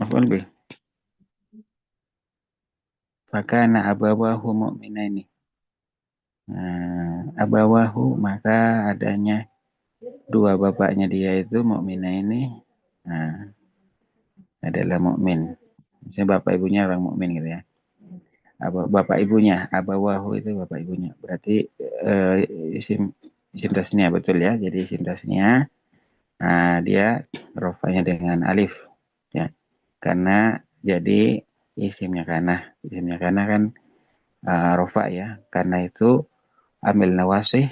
Maf'ul bih. Fakana abawahu mu'minaini. Abawahu, maka adanya dua bapaknya dia itu mu'minaini. Adalah mukmin. Misalnya bapak ibunya orang mukmin gitu ya. Bapak ibunya, abawahu itu bapak ibunya. Berarti isim tasniyah, betul ya. Jadi isim tasniyah dia rofanya dengan alif ya. Karena jadi isimnya kana kan rofa ya. Karena itu amil nawasih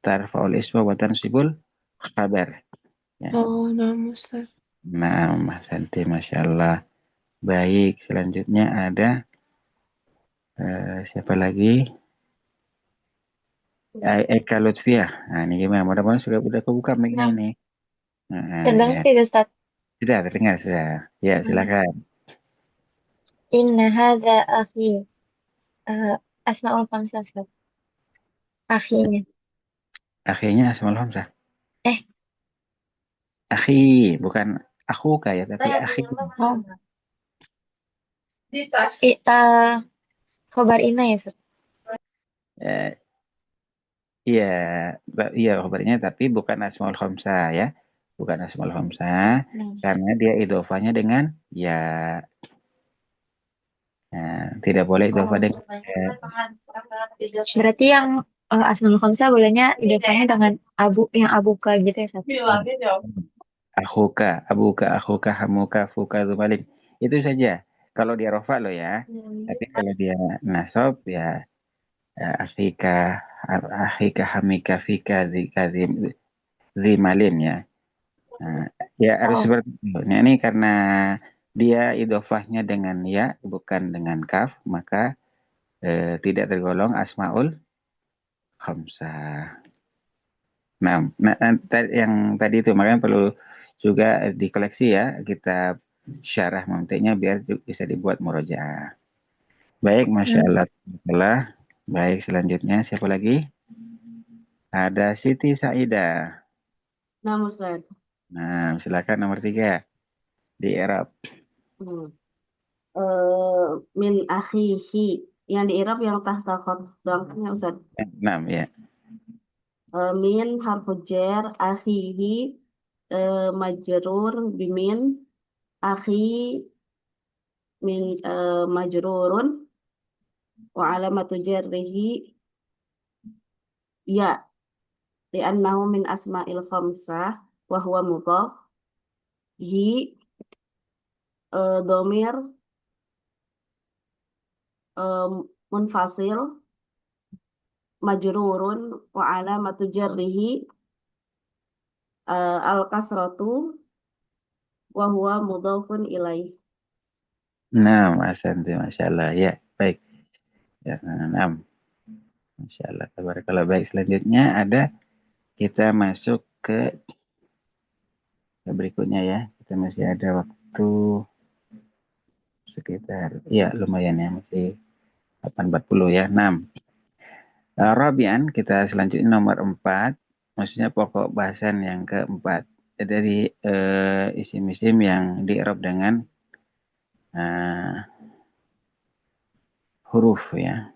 tarfa'ul isma wa tansibul khabar. Ya. Oh, nama Ustaz. Nah, Santi, Masya Allah. Baik, selanjutnya ada siapa lagi? Eka Lutfiah. Nah, ini gimana? Mudah-mudahan udah kebuka mic-nya ini. Sedang Ya. tidak, Ustaz? Sudah, terdengar sudah. Ya, silakan. Inna hadza akhi. Asmaul khamsah, Ustaz. Akhinya. Akhinya asmaul hamzah. Akhi, bukan aku kayak tapi akhi. Khobar ina ya, Ustaz? Iya kabarnya, tapi bukan asmaul khamsah ya. Bukan asmaul khamsah karena dia idhofahnya dengan ya. Tidak boleh idhofah dengan Berarti yang asmaul khamsah bolehnya idhofahnya dengan yang abuka gitu ya, Ustaz? akhuka, hamuka, fuka, zumalin. Itu saja. Kalau dia rofa lo ya. Tapi kalau dia nasab ya akhika, hamika, fika, zimalin ya. Ya harus seperti itu. Nah, ini karena dia idhofahnya dengan ya, bukan dengan kaf, maka tidak tergolong asmaul khamsah. Nah, yang tadi itu makanya perlu juga dikoleksi ya, kita syarah mantiknya biar bisa dibuat murojaah. Baik, Masya Allah. Baik, selanjutnya siapa lagi? Ada Siti Saida. Nah, Ustaz. Nah, silakan nomor 3 di Arab. Min akhihi. Yang di Arab yang tahta khodamnya, Ustaz. 6 ya. Min harfu jar, akhihi majrur bimin, akhi min majrurun wa alamatu jarrihi ya li'annahu min asma'il khamsah wa huwa mudhaf hi domir munfasil majrurun wa alamatu jarrihi al-kasratu wa huwa mudhafun ilaih. Nah, Asanti, Masya Allah. Ya, baik. Ya, 6. Masya Allah. Tabarakallah. Baik, selanjutnya ada kita masuk ke berikutnya ya. Kita masih ada waktu sekitar, ya lumayan ya, masih 8.40 ya. 6. Rabi'an, kita selanjutnya nomor 4, maksudnya pokok bahasan yang keempat. Dari isim-isim yang di-i'rab dengan huruf ya.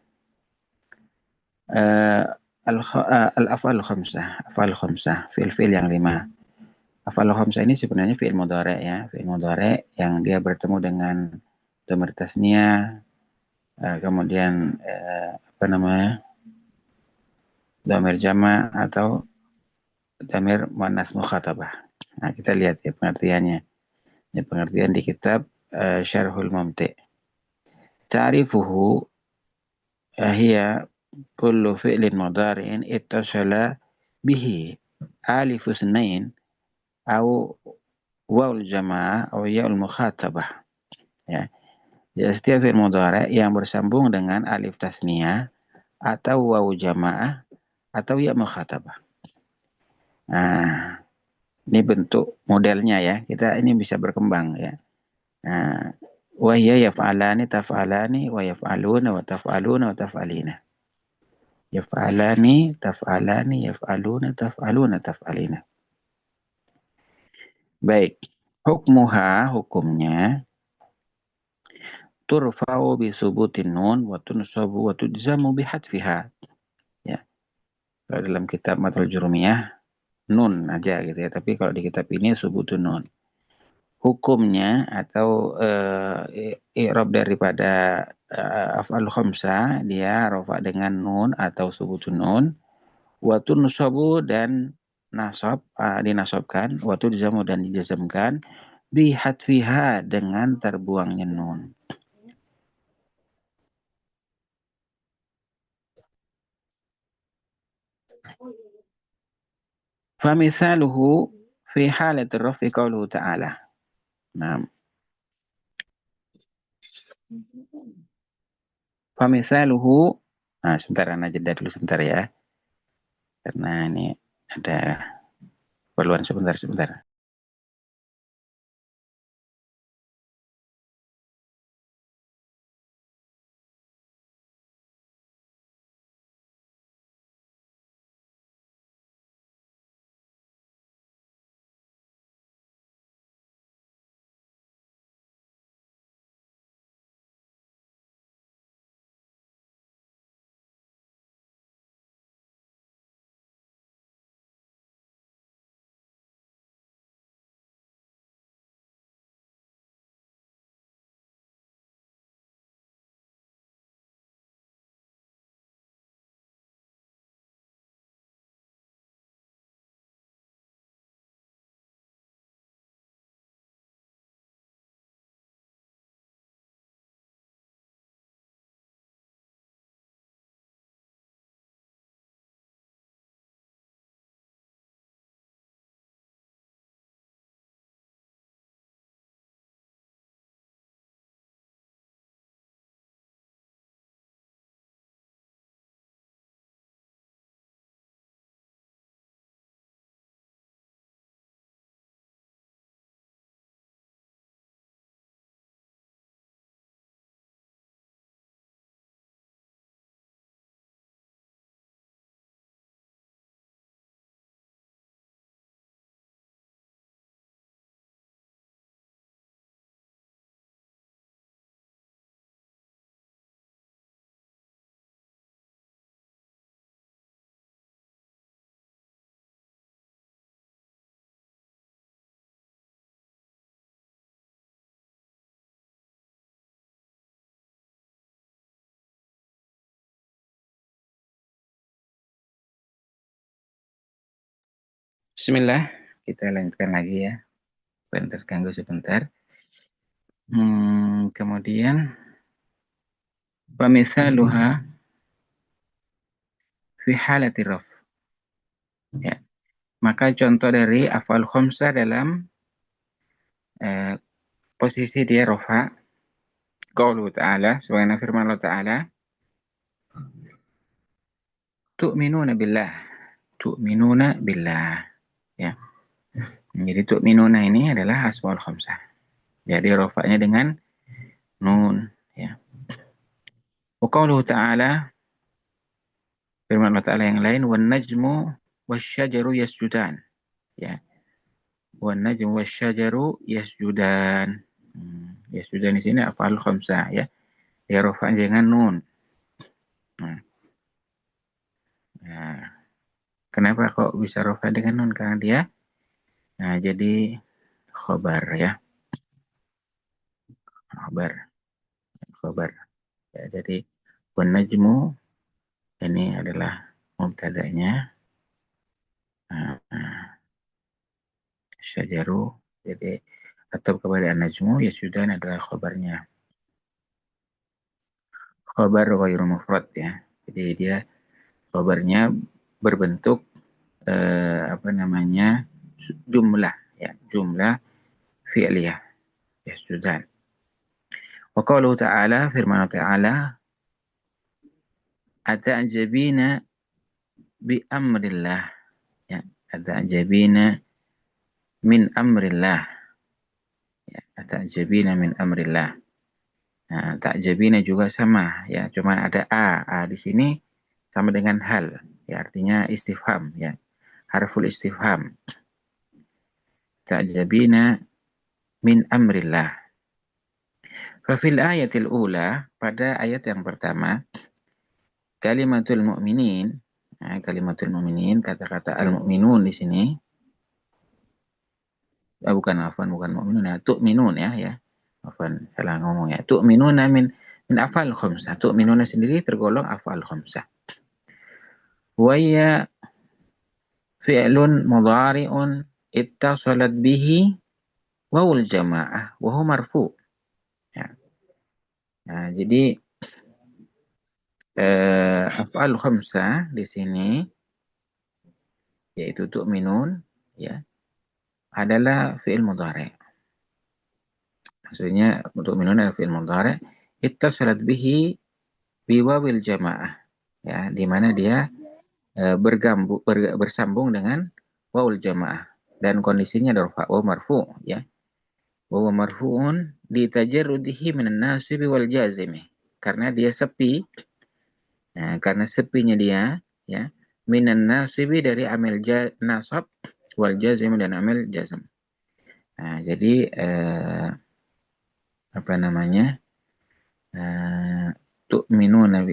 Al-af'al khamsah, af'al khamsah, fi'il-fi'il yang 5. Af'al khamsah ini sebenarnya fi'il mudhari' ya, fi'il mudhari' yang dia bertemu dengan dhamir tasniyah, kemudian dhamir jama' atau dhamir muannas mukhatabah. Nah, kita lihat ya pengertiannya. Ini pengertian di kitab Syarhul Mumti'. Ta'rifuhu hiya kullu fi'lin mudhari'in ittasala bihi alif sunain au wawul jamaah au ya'ul mukhatabah. Ya. Jadi setiap fi'il mudhari' yang bersambung dengan alif tasniyah atau wawu jamaah atau ya mukhatabah. Nah, ini bentuk modelnya ya. Kita ini bisa berkembang ya. Nah, wa hiya yaf'alani taf'alani wa yaf'aluna wa taf'aluna wa taf'alina. Yaf'alani taf'alani yaf'aluna taf'aluna taf'alina. Baik. Hukmuha, hukumnya turfa'u bi subutin nun wa tunsabu wa tujzamu bi hadfiha. Ya. Kalau dalam kitab Mathul Jurumiyah nun aja gitu ya, tapi kalau di kitab ini subutun nun. Hukumnya atau i'rab daripada af'al khamsah dia rafa dengan nun atau subutun nun, wa tunsabu dan nasab dinasabkan, wa tujzamu dan dijazamkan bi hadfiha dengan terbuangnya nun. Famisaluhu fi halatir rafi qauluhu ta'ala. Nah. Famisaluhu, sebentar Ana jeda dulu sebentar ya. Karena ini ada keperluan sebentar. Bismillah, kita lanjutkan lagi ya. Terganggu sebentar. Kemudian pamisaluha fi halati raf. Ya. Maka contoh dari af'al khamsah dalam posisi dia rafa. Qauluhu ta'ala, sebagaimana firman Allah Ta'ala, tu'minuna billah. Ya. Jadi tu'minuna ini adalah asmaul khamsah. Jadi rafa'nya dengan nun ya. Wa qauluhu ta'ala Firman Allah Ta'ala yang lain, wan najmu wasyajaru yasjudan. Ya. Wan najmu wasyajaru yasjudan. Yasjudan di sini af'al khamsah ya. Ya rafa' dengan nun. Nah, kenapa kok bisa rafa' dengan nun? Karena dia jadi khobar ya. Khobar. Ya, jadi wan najmu ini adalah mubtada'nya. Syajaru, jadi atau kepada an-najmu yasjudan adalah khobarnya. Khobar ghairu mufrad ya. Jadi dia khobarnya berbentuk jumlah ya, jumlah fi'liyah yasjudan. Wa qauluhu ta'ala, firman ta'ala, ata'jabina bi amrillah ya, ata'jabina min amrillah ya, ata'jabina min amrillah. Nah, ta'jabina juga sama ya, cuman ada a di sini sama dengan hal ya, artinya istifham ya, harful istifham. Ta'jabina min amrillah. Fa fil ayatil ula, pada ayat yang pertama, kalimatul mu'minin, kata-kata al-mu'minun di sini. Bukan mu'minun ya, tu'minun ya. Afwan, salah ngomong ya. Tu'minuna min af'al khamsah. Tu'minuna sendiri tergolong af'al khamsah. Wa ya fi'lun mudhari'un ittasalat bihi wawul jamaah wa huwa marfu'. Ya. Nah, jadi af'al khamsah di sini yaitu tu'minun ya adalah fi'il mudhari'. Maksudnya untuk minun adalah fi'il mudhari' ittasalat bihi biwawil jamaah ya, di mana dia bersambung dengan wawul jamaah dan kondisinya adalah wa marfu' ya. Wa marfu'un li tajarrudihi minan nasibi wal jazimi, karena dia sepi. Nah, karena sepinya dia ya, minan nasibi dari amil nasab wal jazimi dan amil jazm. Nah, jadi tu'minuna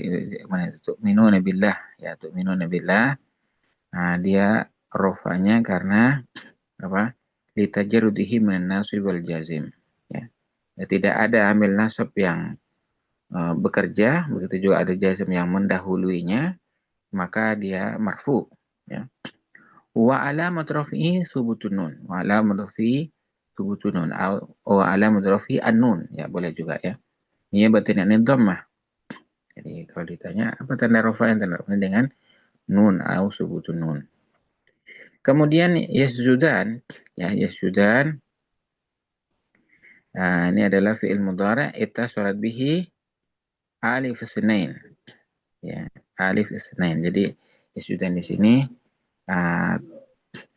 billah ya, tu'minuna billah. Nah, dia rofanya karena litajarrudihi minan nasib wal jazim ya. Tidak ada amil nasab yang bekerja, begitu juga ada jazm yang mendahuluinya, maka dia marfu ya. Wa alamat rafi'i subutun nun, wa alamat rafi'i subutun nun, wa alamat rafi'i an-nun ya, boleh juga ya. Ini berarti ini dhammah. Jadi kalau ditanya apa tanda rafa, yang tanda rafa dengan nun atau subutun nun. Kemudian yasjudan ya, yasjudan ini adalah fi'il mudhari' ittasalat bihi alif isnain ya, alif isnain. Jadi yasjudan di sini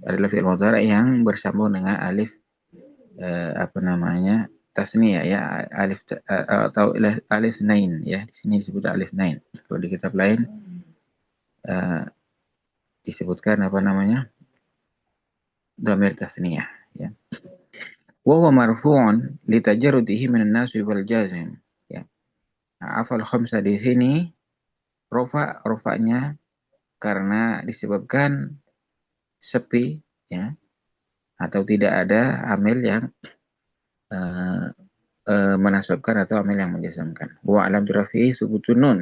adalah fi'il mudhari' yang bersambung dengan alif tasniyah ya, alif atau alif nain ya. Di sini disebut alif nain. Kalau di kitab lain disebutkan dhamir tasniyah ya. Wa huwa marfu'un li tajarrudihi minan nasb wal jazm ya. Nah, afal khamsah di sini rofa'nya karena disebabkan sepi ya, atau tidak ada amil yang menasabkan atau amil yang menjazmkan. Wa alam rafi'i subutun nun,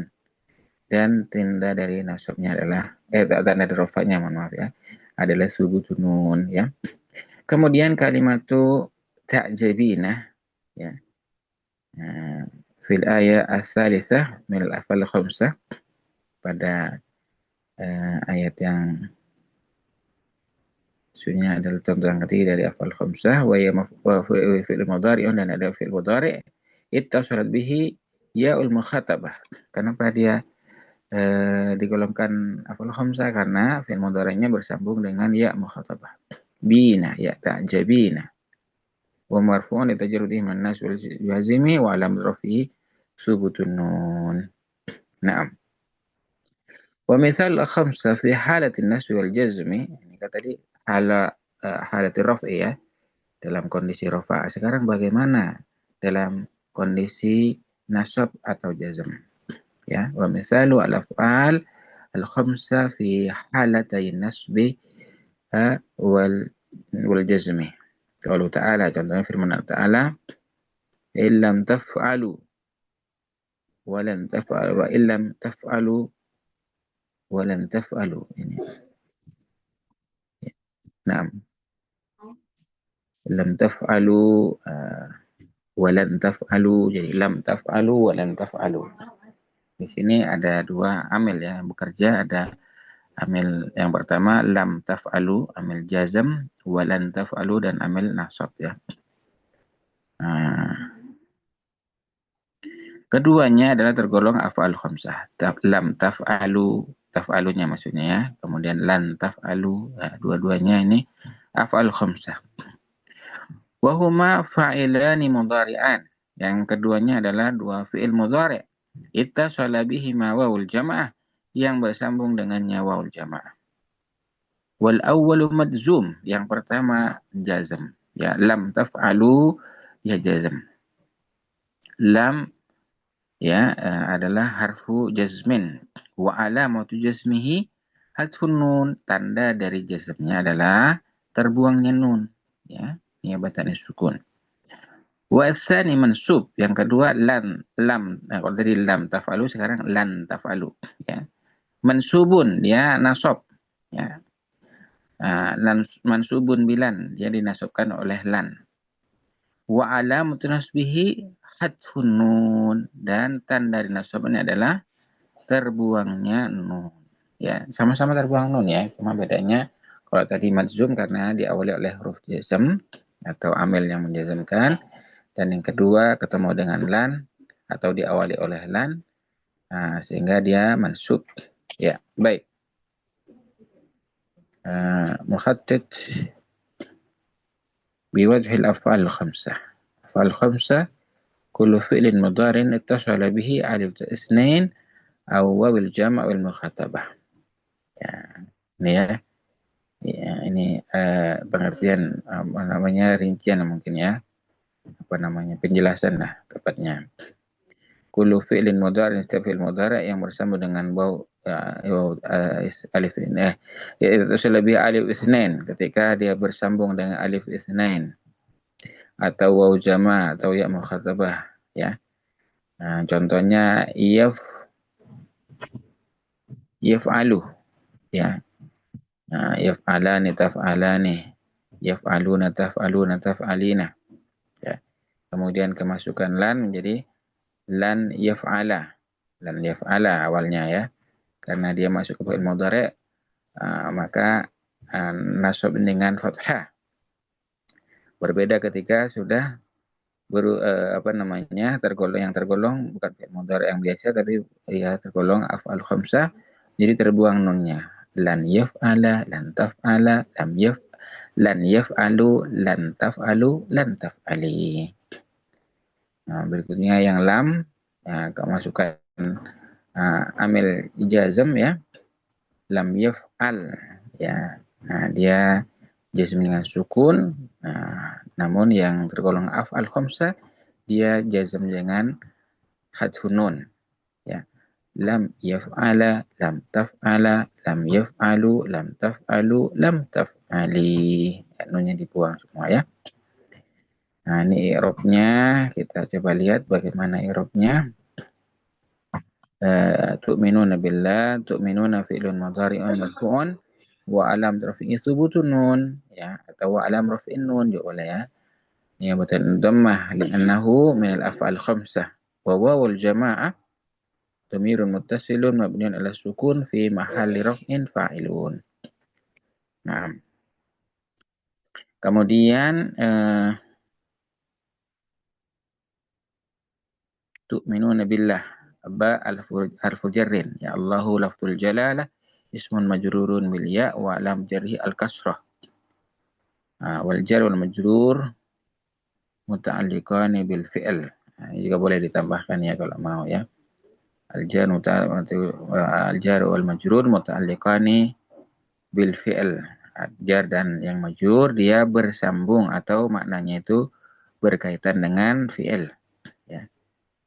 dan tanda dari nasabnya adalah tanda dari rofa'nya ya adalah subutun nun ya. Kemudian kalimatu ta'jabina ya, fil ayat as-salisah min al-af'al khamsah, pada ayat yang sebenarnya adalah contoh yang ketiga dari af'al khamsah. Wa ya fi'il mudhari'un, dan ada fi'il mudhari' ittasalat bihi ya'ul mukhatabah. Kenapa dia digolongkan af'al khamsah? Karena fi'il mudhari'nya bersambung dengan ya mukhatabah. Bina ya ta'jabina. Wa marfu'un li tajarrudihi min nas wal jazimi wa alam rafi'i subutun nun. Naam. Wa mithal khamsa fi halatin nasbi wal jazmi, ini kata tadi halatir raf'i ya, dalam kondisi rafa. Sekarang bagaimana dalam kondisi nasab atau jazm? Ya, wa mithalu al-af'al al-khamsa fi halatay nasbi wal jazmi. Qaulu ta'ala, contohnya firman Allah Ta'ala, illam taf'alu wa lan taf'alu wa illam taf'alu wa lan taf'alu. Ini. Naam. Lam taf'alu wa lan taf'alu, jadi lam taf'alu wa lan taf'alu. Di sini ada dua amil ya bekerja, ada amil yang pertama lam taf'alu, amil jazm, wa lan taf'alu dan amil nasab ya. Keduanya adalah tergolong af'al khamsah. Lam taf'alu, taf'alunya maksudnya ya. Kemudian lan taf'alu, dua-duanya ini af'al khamsah. Wa huma fa'ilani mudhari'an. Yang keduanya adalah dua fi'il mudhari'. Ittasala bihima wawul jama'ah, yang bersambung dengannya wawul jama'ah. Wal awwalu madzum, yang pertama jazm. Ya, lam taf'alu ya jazm. Lam ya adalah harfu jazmin. Wa alamatu jazmihi hadfun nun, tanda dari jazmnya adalah terbuangnya nun ya, niabatan sukun. Wa tsani mansub, yang kedua lam. Kalau tadi lam taf'alu, sekarang lan taf'alu ya. Mansubun, dia nasab ya. Mansubun bilan, dia dinasabkan oleh lan. Wa alamatu nasbihi hadfun nun, dan tanda dinasabnya adalah terbuangnya nun. Ya, sama-sama terbuang nun ya, cuma bedanya kalau tadi majzum karena diawali oleh huruf jazm atau amil yang menjazmkan, dan yang kedua ketemu dengan lan atau diawali oleh lan, sehingga dia mansub. Ya, baik. Mukhattid biwajhil af'al khamsah. Af'al khamsah kullu fi'lin mudharin ittasala bihi alif itsnain aw wawil jam' wal mukhatabah. Ya, ini ya. Ya, ini pengertian namanya rincian mungkin ya. Penjelasan lah tepatnya. Kullu fi'lin mudhari', setiap fi'il mudhari' yang bersambung dengan waw alif ini itu lebih alif itsnain, ketika dia bersambung dengan alif itsnain atau waw jama' atau ya mukhatabah ya. Contohnya yaf'alu ya. Yaf'alani taf'alani, yaf'aluna taf'aluna taf'alina ya. Kemudian kemasukan lan menjadi lan yaf'ala awalnya ya, karena dia masuk ke fi'il mudhari', maka nasab dengan fathah. Berbeda ketika sudah tergolong bukan fi'il mudhari' yang biasa, tapi ya tergolong af'al khamsah, jadi terbuang nunnya. Lan yaf'ala, lan taf'ala, lan yaf'alu, lan taf'alu, lan taf'ali. Berikutnya yang lam, kemasukan amil jazm ya, lam yaf'al ya. Dia jazm dengan sukun, namun yang tergolong af'al khamsah dia jazm dengan hadfun nun ya. Lam yaf'ala, lam taf'ala, lam yaf'alu, lam taf'alu, lam taf'ali. Nunnya dibuang semua ya. Ini i'rabnya, kita coba lihat bagaimana i'rabnya. Tu'minuna billah, tu'minuna fi'lun mudhari'un marfu'un wa alam rafi'i thubutun nun ya, atau wa alam rafi'in nun juga boleh ya. Niyabatan dhammah li'annahu min al-af'al khamsah wa wawul jama'ah dhamirun muttasilun mabniun ala sukun fi mahalli raf'in fa'ilun. Nah, kemudian tu'minuna billah, ba harfu jarrin ya, Allahu lafzul jalalah ismun majrurun bil ya wa alam jarhi al kasrah, wal jar wal majrur muta'alliqan bil fi'l. Juga boleh ditambahkan ya kalau mau ya. Al-jar wal majrur muta'alliqani bil fi'l. Jar dan yang majrur dia bersambung atau maknanya itu berkaitan dengan fi'il. Ya.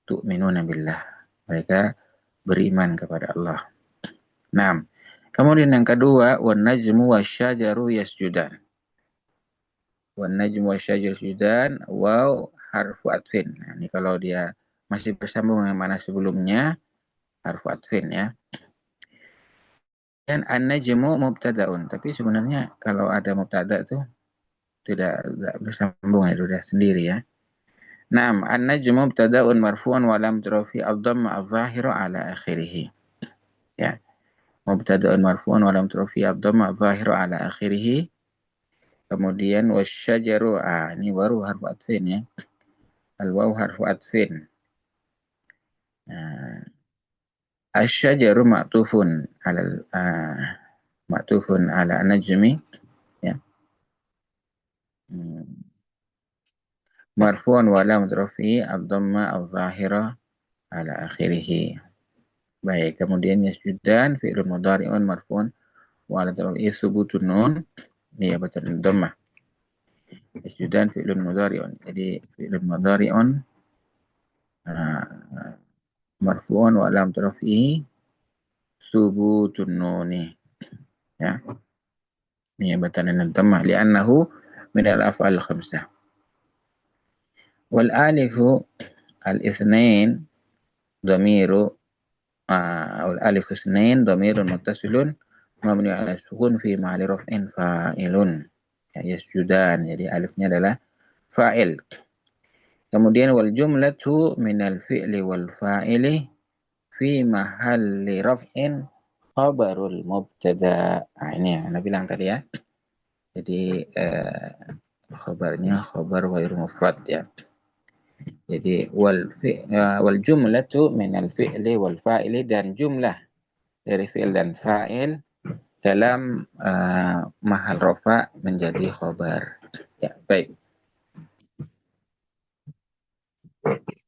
Tu'minuna billah. Mereka beriman kepada Allah. Nah, kemudian yang kedua, wan najmu wasyajaru yasjudan. Wan najmu wasyajaru yasjudan, waw harfu atfin. Nah, ini kalau dia masih bersambung dengan mana sebelumnya, harfu atfin ya. Dan an-najmu mubtada'un, tapi sebenarnya kalau ada mubtada itu tidak bersambung, itu sudah sendiri ya. Naam, an-najmu mubtada'un marfu'un wa lam turafi ad-dhamma adh-dhahiru ala akhirih. Ya. Mubtada'un marfu'un wa lam turafi ad-dhamma adh-dhahiru ala akhirih. Kemudian wasyajaru, ini baru harfu atfin ya. Al-waw harfu atfin. Asyajaru ma'tufun ala najmi ya. Marfu'un wa lam turafi ad-dhamma adh-dhahira ala akhirih. Baik, kemudian yasjudan fi'lun mudhari'un marfu'un wa ala tarafi thubutun nun niyabatan dhammah. Yasjudan fi'lun mudhari'un. Jadi fi'lun mudhari'un marfu'un wa lam tarafi thubutun nun ya. Niyabatan dhammah li'annahu min al-af'al khamsah. Wal alifu al-ithnain dhamiru al-alif itsnain dhamirun muttasilun mabni 'ala sukun fi mahalli raf'in fa'ilun. Ya, yasjudan. Jadi alifnya adalah fa'il. Kemudian wal jumlatu minal fi'li wal fa'ili fi mahalli raf'in khabarul mubtada. Ini yang Anda bilang tadi ya. Jadi khabarnya khabar ghairu mufrad ya. Jadi wal jumlatu minal fi'li wal fa'ili, dan jumlah dari fi'il dan fa'il dalam mahal rafa menjadi khabar. Ya, baik.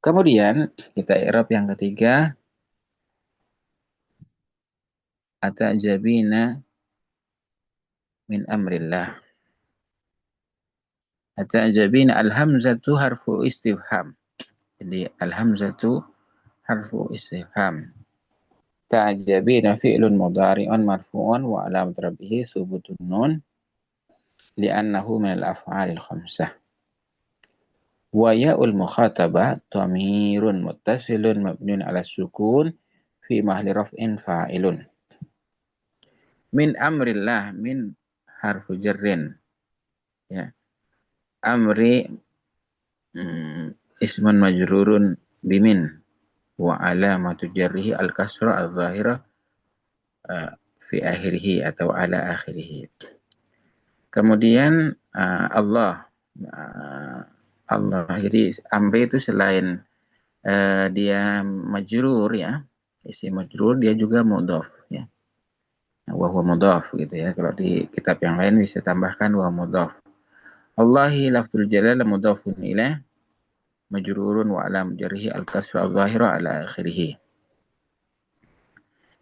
Kemudian kita i'rab yang ketiga, atajabina min amrillah. Atajabina, al-hamzatu harfu istifham. Jadi al-hamzatu harfu istifham. Ta'jabina fi'lun mudhari'un marfu'un wa alamat rabbih thubutun nun li'annahu min al-af'alil khamsah. Wa ya'ul mukhatabah dhamirun muttasilun mabniun 'ala sukun fi mahalli raf'in fa'ilun. Min amrillah, min harfu jarrin ya. Amri ismun majrurun bimin wa alamatu jarrihi al-kasra al-zahira fi akhirih atau ala akhirih. Kemudian Allah, jadi amri itu selain dia majrur ya, isim majrur, dia juga mudhaf ya. Wa huwa mudhaf gitu ya. Kalau di kitab yang lain bisa tambahkan wa mudhaf. Allahi lafzul jalal mudhafun ilaih majrurun wa alam jarhi al-kasra al-zahira ala akhirih.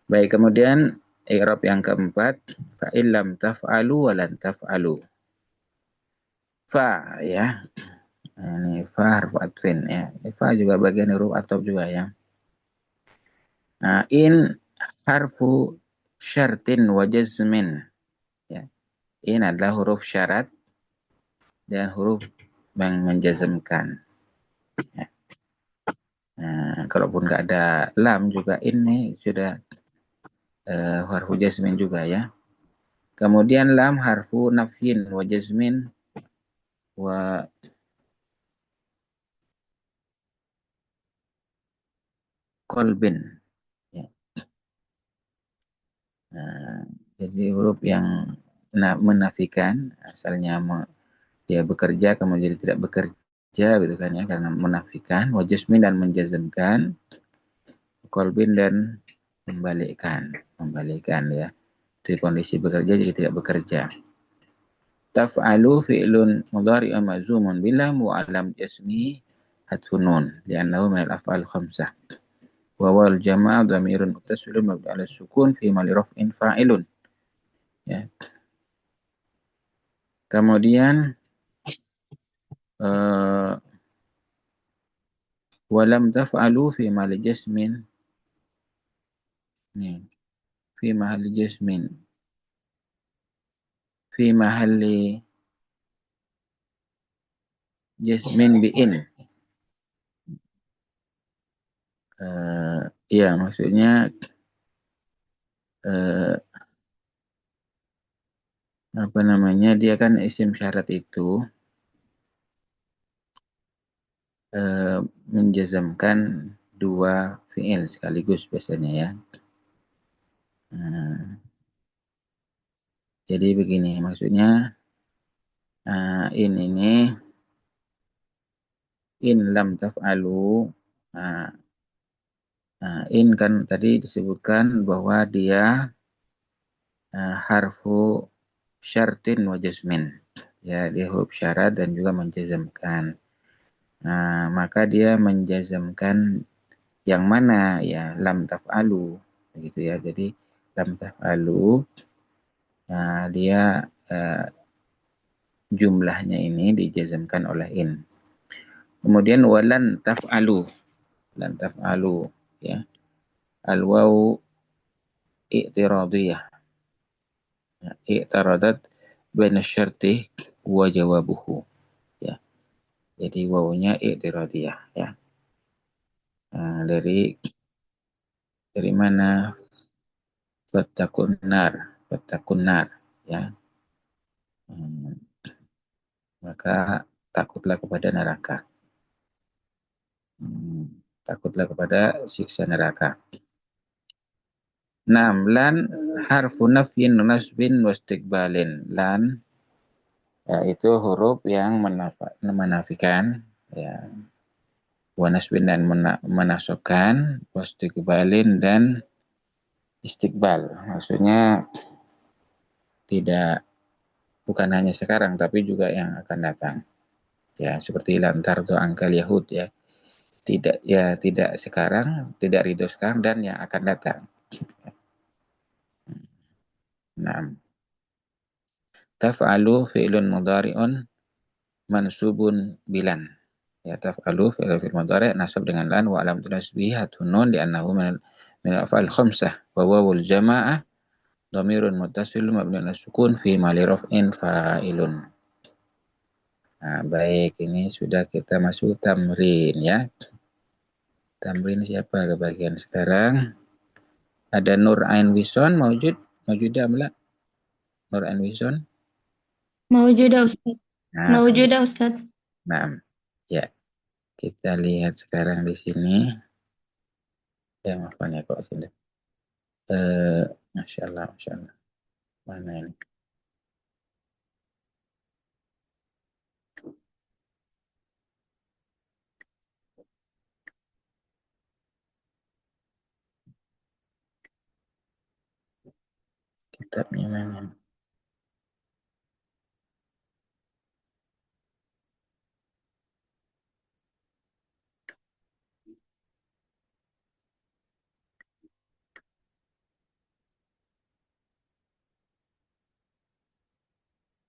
Baik, kemudian i'rab yang keempat, fa illam taf'alu wa lan taf'alu. Fa ya. Ini fa harfu atfin ya. Fa juga bagian huruf ataf juga ya. Nah, in harfu syartin wa jazmin ya. In adalah huruf syarat dan huruf yang menjazmkan ya. Nah, kalaupun nggak ada lam juga ini sudah harfu jazmin juga ya. Kemudian lam harfu nafyin wa jazmin wa qalbin ya. Jadi huruf yang menafikan, asalnya dia bekerja kemudian tidak bekerja gitu kan ya, karena menafikan, wa jazmin dan menjazmkan, qalbin dan membalikkan ya. Dari kondisi bekerja jadi tidak bekerja. Taf'alu fi'lun mudhari'un majzumun bilam wa alam jasmihi hadfun nun li'annahu min al-af'al khamsah. Wawal jamaah dhamirun muttasilun mabni 'ala sukun fi mali raf'in fa'ilun. Ya. Kemudian walam taf'alu fi mali jasmin. Nih, fi mahalli jasmin. Fi mahalli jasmin bi'in. Ya, maksudnya apa namanya, dia kan isim syarat itu menjazamkan dua fi'il sekaligus biasanya ya. Jadi begini maksudnya, ini in lam taf'alu, in kan tadi disebutkan bahwa dia harfu syartin wa jasmin. Ya, dia huruf syarat dan juga menjazamkan. Maka dia menjazamkan yang mana ya, lam taf'alu begitu ya. Jadi lam taf'alu dia jumlahnya ini dijazamkan oleh in. Kemudian walan taf'alu, lan taf'alu ya, al waw i'tiradiyah, i'taradat baina syarti wa jawabuhu ya. Jadi wawunya i'tiradiyah ya. Dari mana? Fattaqun nar ya. Maka takutlah kepada neraka. Takutlah kepada siksa neraka. Lan harfu nafyin nasbin wastiqbalin. Lan ya, itu huruf yang menafikan ya, wa nasbin dan menasabkan, wastiqbalin dan istiqbal. Maksudnya bukan hanya sekarang tapi juga yang akan datang. Ya, seperti lantar tu angkal Yahud ya. Tidak sekarang, tidak ridho sekarang, dan yang akan datang. Taf'alu fi'lun mudhari'un mansubun bilan. Ya, taf'alu fi'l mudhari' nasab dengan lan wa alam nasbihi hatfun nun li'annahu min al-af'al khamsah wa wawul jama'ah dhamirun muttasilun mabniun 'ala sukun fi mali raf'in fa'ilun. Baik, ini sudah kita masuk tamrin ya. Tamrin siapa kebagian sekarang? Ada Nur Ain Wison maujudah amla? Nur Ain Wison? Maujudah Ustaz. Maujudah Ustaz. Nah, ya. Kita lihat sekarang di sini. Ya, maafkan ya kok sini. Masya Allah. Mana ini? Kitabnya mana?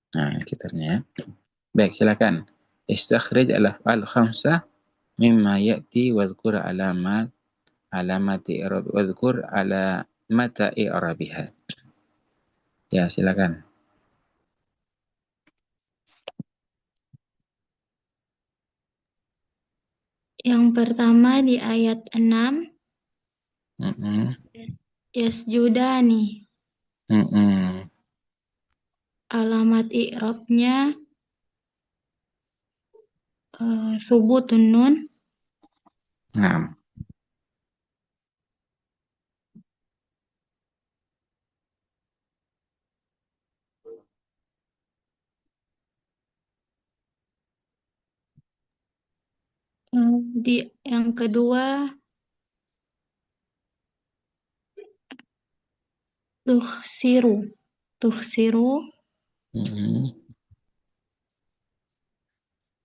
Nah, ini kitabnya. Baik, silakan. Istakhrij al-af'al khamsah mimma ya'ti wadhkur alamati i'rab wadhkur alamata i'rabiha. Ya, silakan. Yang pertama di ayat 6. Yasjudani. Alamat i'rabnya subutun nun. Di yang kedua tuhsiru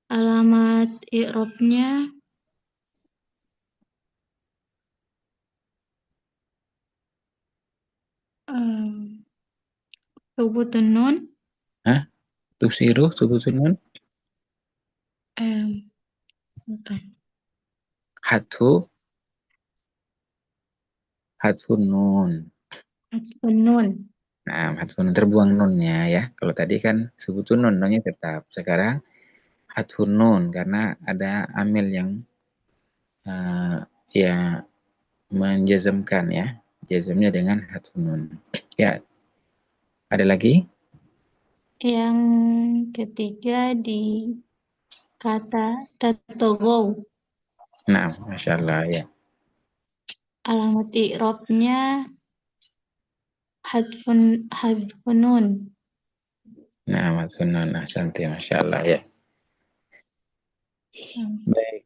alamat i'rabnya Thubutun nun. Hah? Tusiru, thubutun nun. Bukan. Hatfun nun. Hatfun nun. Nah, hatfun nun terbuang nunnya ya. Kalau tadi kan sebutun nun, nunnya tetap. Sekarang hatfun nun karena ada amil yang ya menjazmkan ya. Jazmnya dengan hatfun nun. Ya. Ada lagi? Yang ketiga di kata tatogow. Nah, Masya Allah ya. Alamat i'rabnya hadfun nun. Nah, hatfun nun. Nah, santai Masya Allah ya. Baik.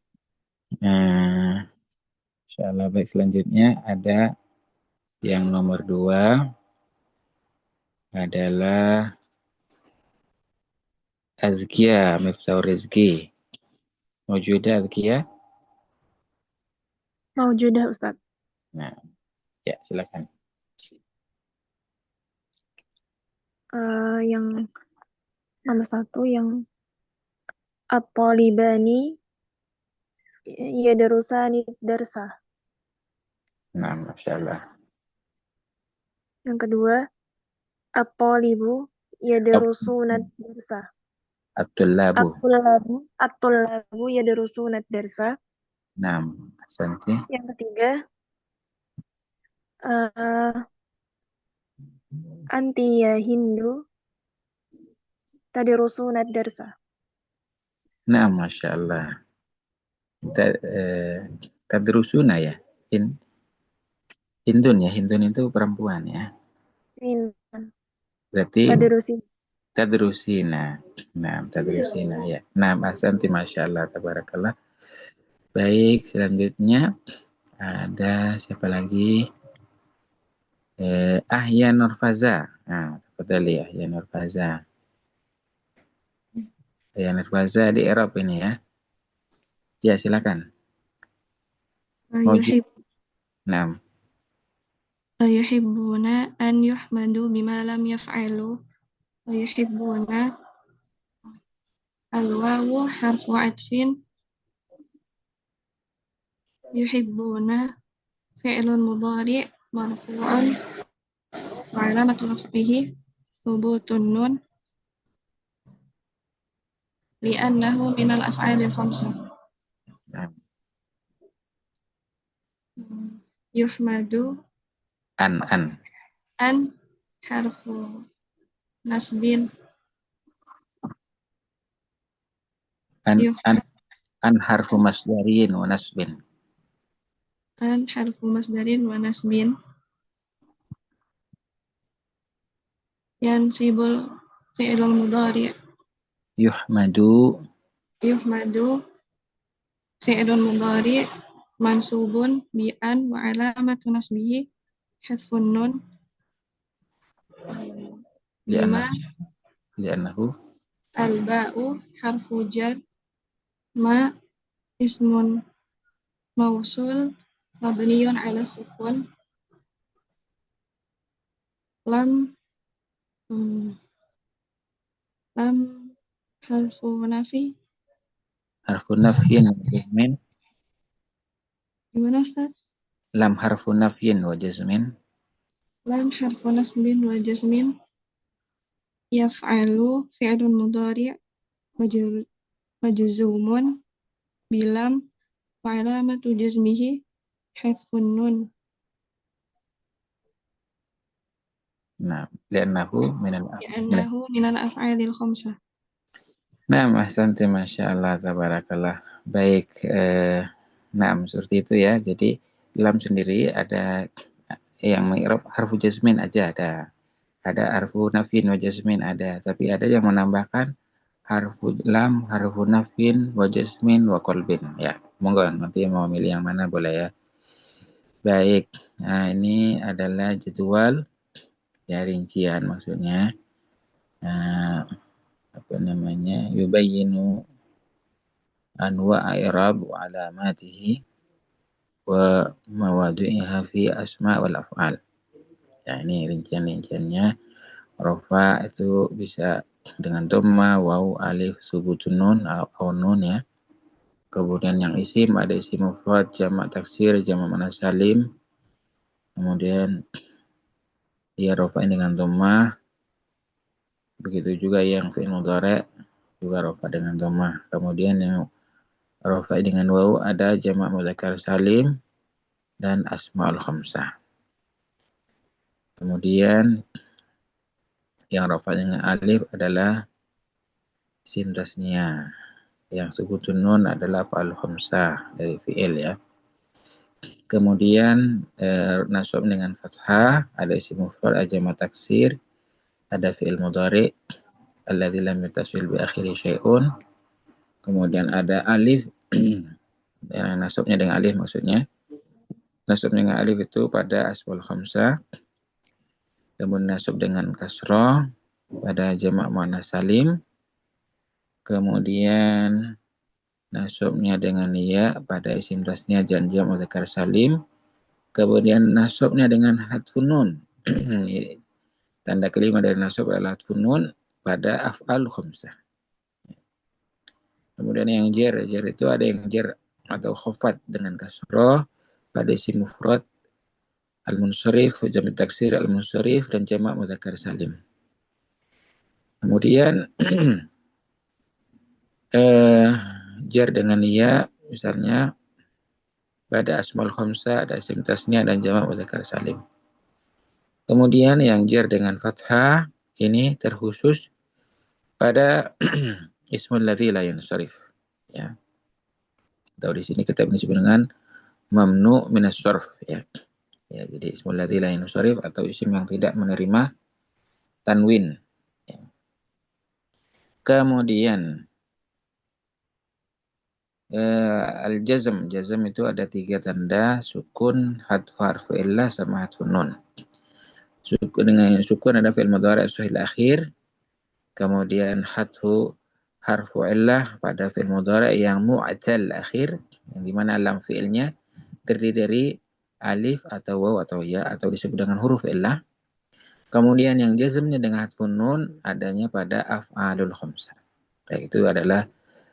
Insya Allah baik, selanjutnya ada yang nomor 2 adalah Azkia Miftahur Rizki. Mawjudah Azkia? Mawjudah Ustaz. Nah, ya silakan. Yang nomor 1 yang at-talibani yadrusani darsa. Nah, Masya Allah. Yang kedua, at-talibu yadrusuna darsa. At-tullabu. At-tullabu yadrusuna darsa. Nah, santi. Yang ketiga, anti ya Hindu tadrusuna darsa. Nah, Masya Allah. Tadrusuna ya. Hindun ya. Hindun itu perempuan ya. Berarti tadrusina. Nah, tadrusina ya. Nah, santi Masya Allah. Tabarakallah. Baik, selanjutnya ada siapa lagi? Ahya Nurfaza. Nah, tadi Ahya Nurfaza. Ahya Nurfaza di Eropa ini ya. Ya, silakan. Nah. Yuhibbuna an yuhmadu bima lam yaf'alu wa yuhibbuna al-wawu harfu atfin yuhibbuna fi'lun mudhari' marfu'un wa alamatu raf'ihi thubutun nun li'annahu minal af'alil khamsah. Yuhmadu An harfu nasbin an harfu masdarin wa nasbin. An harfu masdarin wa nasbin yansibul fi'lul mudhari' Yuhmadu fi'lun mudhari' mansubun bi an wa alamatu nasbihi hadfun nun bima li'annahu al-ba'u harfu jar ma ismun mausul mabniyun ala sukun lam harfu nafyin wa jazmin. Gimana Ustaz? Lam harfu nafyin wa jazmin. Lam harfu nasbin wa jazmin. Yaf'alu fi'lun mudhari' majzumun bilam wa alamatu jazmihi hadfun nun. Nah, li'annahu minal af'alil khamsah. Nah, ahsanti Masya Allah, tabarakallah. Baik, nah seperti itu ya. Jadi lam sendiri ada yang mengi'rab harfu jazmin aja ada harfu nafyin wa jazmin ada, tapi ada yang menambahkan harfu lam, harfu nafyin wa jazmin wa qalbin ya. Monggo nanti mau milih yang mana boleh ya. Baik, nah ini adalah jadwal ya, rincian maksudnya. Yubayyinu anwa'a i'rab wa alamatihi wa mawadhi'iha fi asma' wal af'al. Ya, ini rincian-rinciannya Rofa itu bisa dengan dhamma, waw, alif, subutun nun, atau nun ya. Kemudian yang isim ada isim mufrad, jamak taksir, jamak muannas salim. Kemudian dia rofa'in dengan dhammah. Begitu juga yang fi'il mudhari' juga rofa dengan dhammah. Kemudian yang rofa dengan waw ada jamak mudzakkar salim dan asmaul khamsah. Kemudian yang rofa dengan alif adalah isim tasniyah. Yang subutun nun adalah fa'al khamsah dari fi'il ya. Kemudian nasab dengan fathah ada isim mufrad, ada jamak taksir, ada fi'il mudhari' alladzi lam yattasil bi akhiri syai'un. Kemudian ada alif nasabnya dengan alif maksudnya. Nasab dengan alif itu pada asmaul khamsah. Kemudian nasab dengan kasrah pada jamak muannas salim. Kemudian nasabnya dengan ya pada isim tasniyah dan jamak mudzakkar salim. Kemudian nasabnya dengan hadfun nun. Tanda kelima dari nasab adalah hadfun nun pada af'al khamsah. Kemudian yang jar itu ada yang jar atau khafat dengan kasrah pada isim mufrad al-munsharif, jamak taksir al-munsharif dan jamak mudzakkar salim. Kemudian jar dengan ya misalnya pada asmaul khamsah ada isim tasniyah dan jamak mudzakkar salim. Kemudian yang jar dengan fathah ini terkhusus pada ismul ladzi la yansharif ya. Atau di sini kita disebut dengan mamnu minas sarf ya. Ya, jadi ismul ladzi la yansharif atau isim yang tidak menerima tanwin. Ya. Kemudian al-jazm itu ada 3 tanda, sukun, hadfu harfu illah sama hadfun nun. Dengan sukun ada fi'il mudhari' sahih akhir, kemudian hadfu harfu illah pada fi'il mudhari' yang mu'tal akhir, yang dimana lam fi'ilnya terdiri dari alif atau waw atau ya atau disebut dengan huruf illah. Kemudian yang jazmnya dengan hadfun nun adanya pada af'alul khamsah. Itu adalah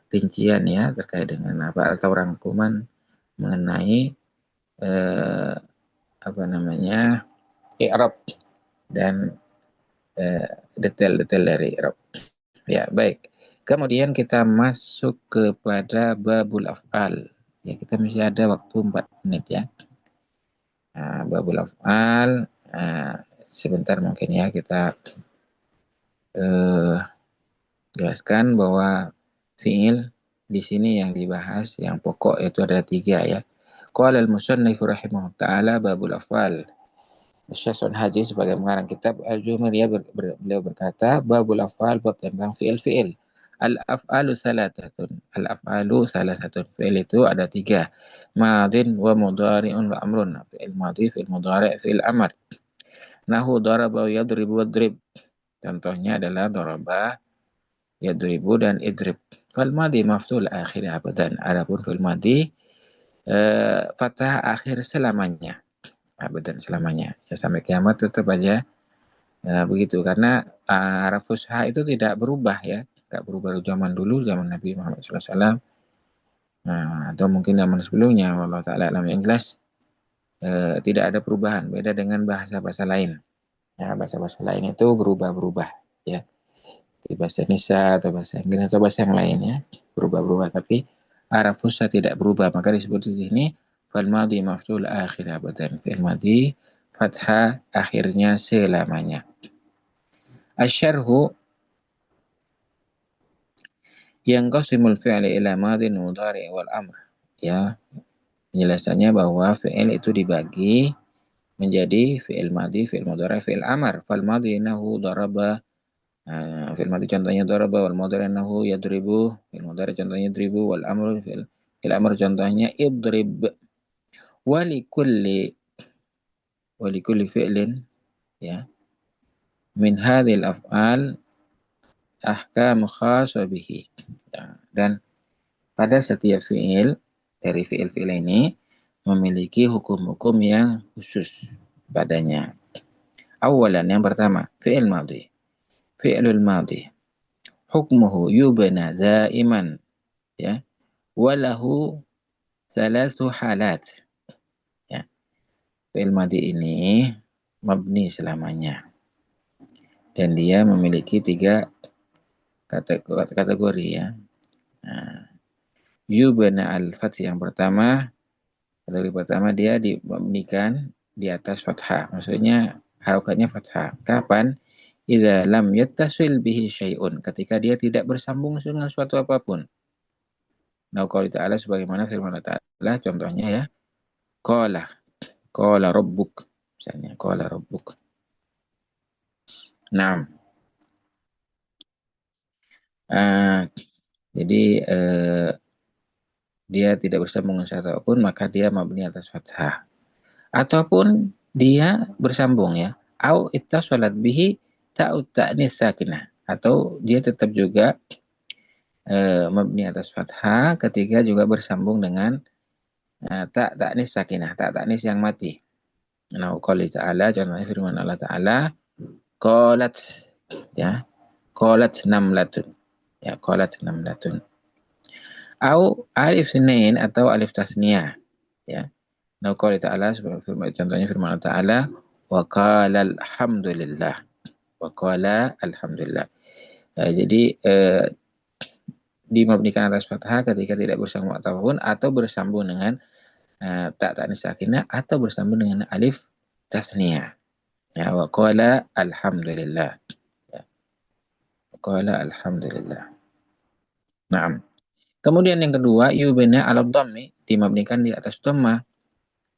rincian ya terkait dengan apa atau rangkuman mengenai i'rab dan detail-detail dari i'rab. Ya, baik. Kemudian kita masuk kepada babul af'al. Ya, kita masih ada waktu 4 menit ya. Babul af'al sebentar mungkin ya kita jelaskan bahwa fi'il di sini yang dibahas yang pokok itu ada 3 ya. Qala al-musannif rahimahullah ta'ala babul af'al. Syekh Haji sebagai pengarang kitab Al-Jumairiyah beliau berkata babul af'al bab tentang fi'il. Al-af'alu salasatun. Al-af'alu salasatun. Fi'il itu ada 3. Madin wa mudhari'un wa amrun. Fi'il madhi, fi'il mudhari', fi'il amr. Nahu daraba wa yadribu wadrib. Contohnya adalah daraba, yadribu dan idrib. Fal madhi maftul akhir abadan. Adapun fi'il madhi fathah akhir selamanya. Abadan selamanya. Ya sampai kiamat tetap aja begitu karena harf fusha itu tidak berubah ya. Tidak berubah zaman dulu, zaman Nabi Muhammad SAW. Atau mungkin zaman sebelumnya, wallahu ta'ala alam yang jelas tidak ada perubahan. Beda dengan bahasa-bahasa lain. Ya, bahasa-bahasa lain itu berubah-berubah ya. Di bahasa Indonesia atau bahasa Inggris atau bahasa yang lain ya. Berubah-berubah tapi harf fusha tidak berubah. Maka disebut di sini fal madhi maftul akhir abadan. Fi'il madhi fathah akhirnya selamanya. Asyarhu yang qasimul fi'li ila madhin mudhari' wal amr. Ya. Penjelasannya bahwa fi'il itu dibagi menjadi fi'il madhi, fi'il mudhari', fi'il amr. Fal madhi innahu daraba. Fi'il madhi contohnya daraba, wal mudhari' innahu yadribu, fi'il mudhari' contohnya yadribu, wal amru fi'il amr contohnya idrib. Walikulli fi'lin ya min hadhil af'al ahkam khassa bihi. Ya, dan pada setiap fi'il dari fi'il-fi'il ini memiliki hukum-hukum yang khusus padanya. Awalan yang pertama fi'il madhi. fi'lul madhi. Hukmuhu yubna daiman, ya. Walahu thalathu halat. Ya. Fi'il madhi ini mabni selamanya. Dan dia memiliki 3 kategori, ya. Nah, yubna al-fath yang pertama, kategori pertama dia dimabnikan di atas fathah. Maksudnya harokatnya fathah. Kapan? Idza lam yattasil bihi syai'un, ketika dia tidak bersambung dengan suatu apapun. Nah, kalau ta'ala sebagaimana firman Allah Ta'ala, contohnya ya, qala rabbuk, misalnya qala rabbuk. Nah, jadi dia tidak bersambung dengan suatu apapun, maka dia mabni atas fathah. Ataupun dia bersambung, ya, au ittasalat bihi ta'ut ta'nis sakinah, atau dia tetap juga mabni atas fathah ketika juga bersambung dengan tak ta'nis sakinah, tak ta'nis yang mati. Nah, qouli ta'ala, contohnya firman Allah Ta'ala, qalat, ya, qalat namlatun, ya, qalat namlatun. Au alif sinain, atau alif tasniyah, ya. Nah, qouli ta'ala, contohnya firman Allah Ta'ala, wa qala alhamdulillah, wa qala alhamdulillah. Jadi dimabnikan atas fathah ketika tidak bersambung apapun, atau bersambung dengan tak ta'nis sakinah, atau bersambung dengan alif tasniyah. Ya, wa qala alhamdulillah. Ya. Wa qala alhamdulillah. Naam. Kemudian yang kedua, yubna 'ala dhammi, dimabnikan di atas dhamma.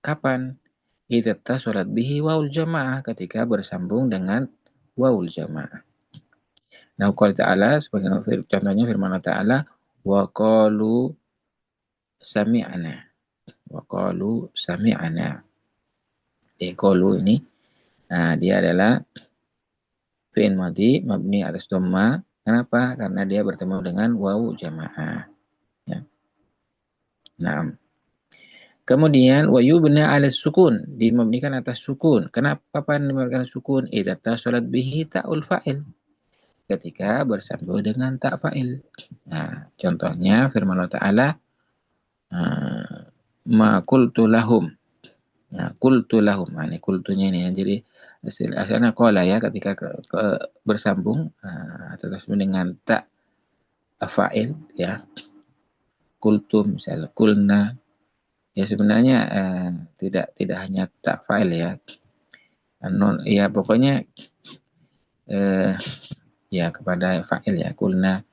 Kapan? Idza tasalat bihi waul jamaah, ketika bersambung dengan waul jamaah. Nah, qala ta'ala, sebagai contohnya firman Allah Ta'ala, wa qalu sami'na. Wa qalu sami'na. Qalu ini dia adalah fi'il madhi mabni atas dhamma. Kenapa? Karena dia bertemu dengan wawu jamaah. Ya. Nah, kemudian wa yubna 'ala sukun, dimabnikan atas sukun. Kenapa dimabnikan sukun? Idza tasalat bihi ta'ul fa'il, ketika bersambung dengan tak fa'il. Nah, contohnya firman Allah Ta'ala, ma qultu lahum. Nah, qultu lahum. Nah, ini qultunya ini ya. Jadi asalnya qala, ya, ketika bersambung atau dengan tak fa'il, ya. Qultum, misalnya qulna, ya, sebenarnya tidak hanya tak fa'il, ya. Non, ya, pokoknya ya kepada fa'il, ya, qulna,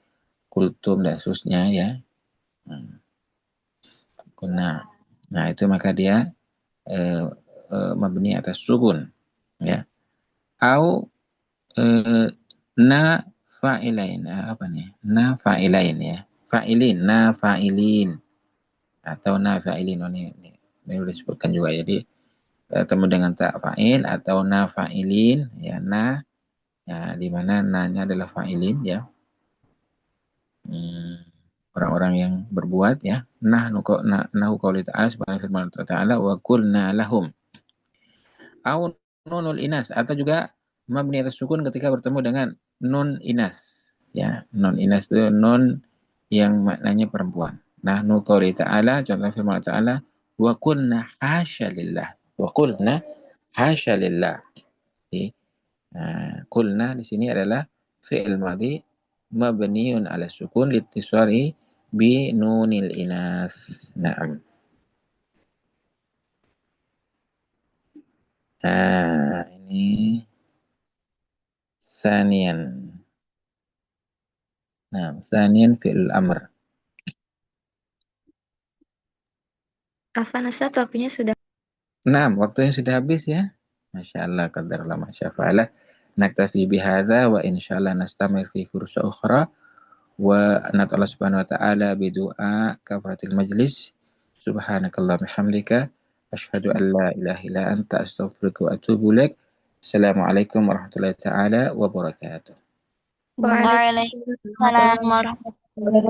qultum dan seterusnya, ya. Qulna. Nah, itu maka dia mabni atas sukun, ya. Au na fa'ilain, apa nih? Na fa'ilain, ya. Fa'ilin, na fa'ilin, atau na fa'ilin. Ini sudah disebutkan juga, jadi temu dengan tak fa'il atau na fa'ilin, ya, na, ya, di mana na-nya adalah fa'ilin, ya. Orang-orang yang berbuat, ya. Nahu qouli ta'ala, sebagai firman Allah Ta'ala, wa qulna lahum. Au nunul inas, atau juga mabni atas sukun ketika bertemu dengan nun inas, ya. Nun inas itu nun yang maknanya perempuan. Nahnu qouli ta'ala, contoh firman Allah Ta'ala, wa qulna hasya lillah. Wa qulna hasya lillah. Qulna di sini adalah fi'il madhi mabniun 'ala sukun litisari bi nunil inas. Naam. Ini sanian. Nah, sanian fi'il amr. Afwan Ustaz, waktunya sudah. Nah, waktunya sudah habis, ya. Masya Allah, qadarullah, masya fa'alah. Naktafi bihadza wa insyaallah nastamir fi fursa ukhra wa nata'ala subhanahu wa ta'ala bidu'a kafaratil majlis. Subhanakallah bihamdika asyhadu an la ilaha illa anta astaghfiruka wa atubu ilaik. Assalamualaikum warahmatullahi ta'ala wabarakatuh. Waalaikumsalam warahmatullahi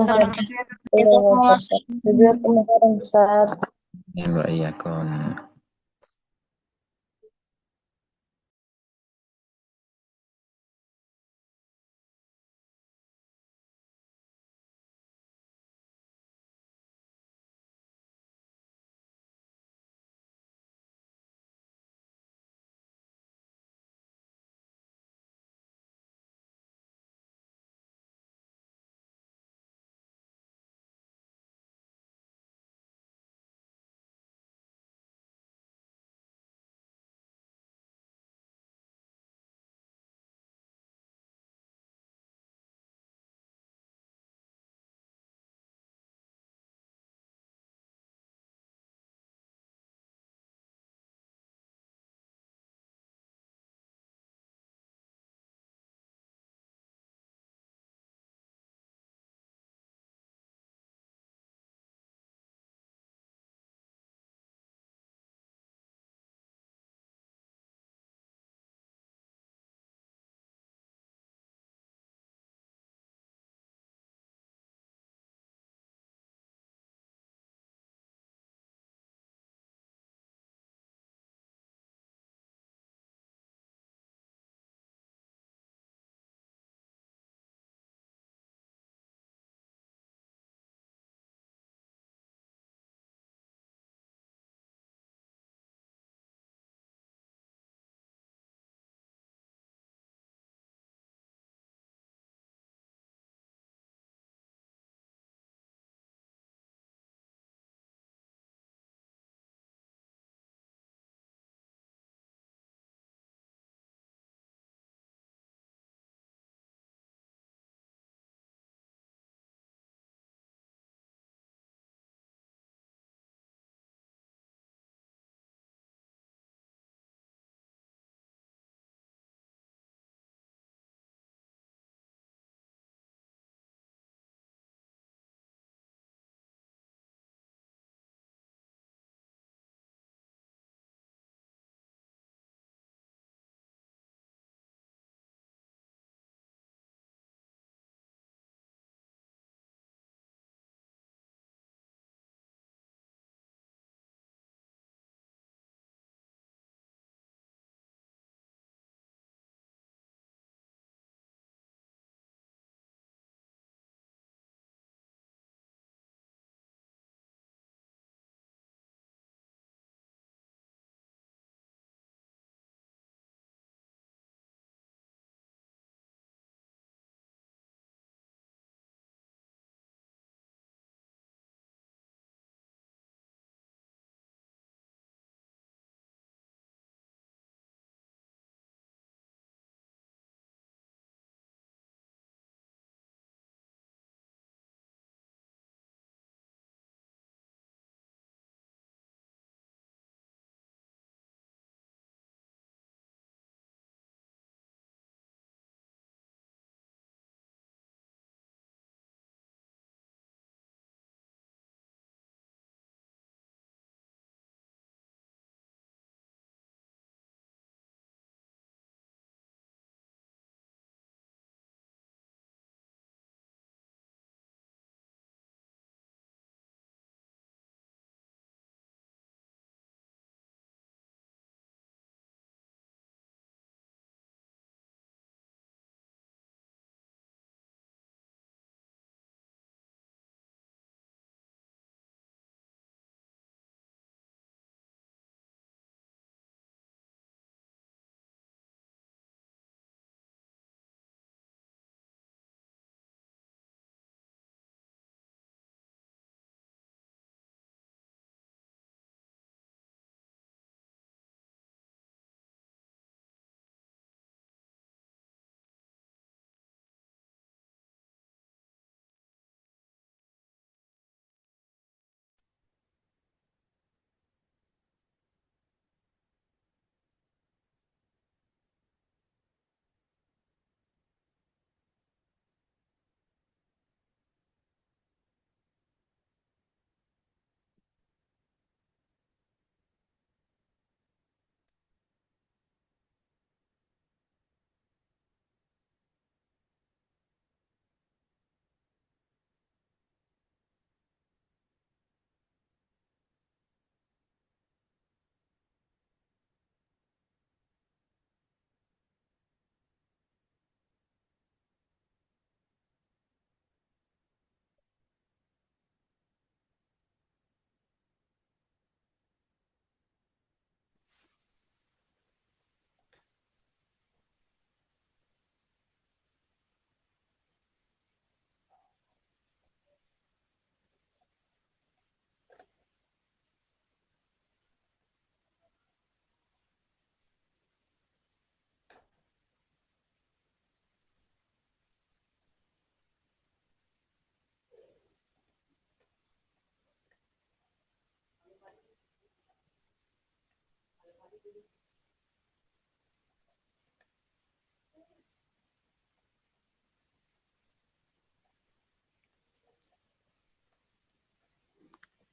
Ustaz. Ya, wa iyyakum.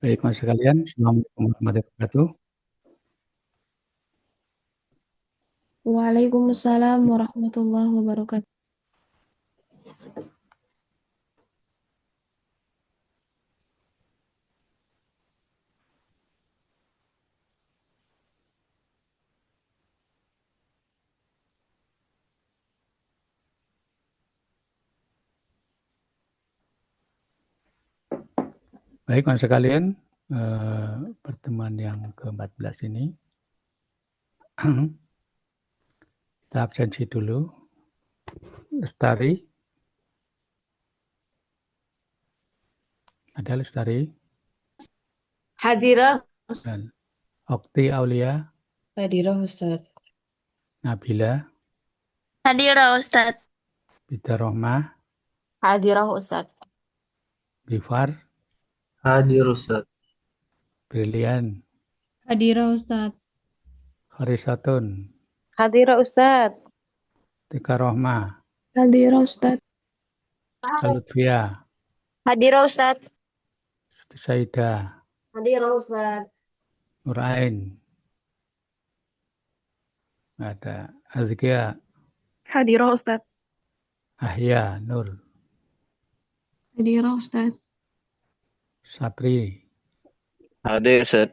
Baik, mas sekalian, Assalamualaikum warahmatullahi wabarakatuh. Waalaikumsalam warahmatullahi wabarakatuh. Baik, mas sekalian, pertemuan yang ke-14 ini kita absensi dulu. Lestari. Ada Lestari? Hadirah. Dan Okti Aulia, Hadirah Ustaz. Nabila, Hadirah Ustadz. Bita Rohmah, Hadirah Ustaz. Bifar, Hadir Ustaz. Brilian, Hadirah Ustadz. Kharisatun, Hadirah Ustaz. Tika Rohmah, Hadirah Ustaz. Lutfia, Hadirah Ustaz. Siti Saida, Hadirah Ustaz. Nurain, ada Azkia, Hadirah Ustaz. Ahya, Nur, Hadirah Ustaz. Sapri, Hadir Ustaz.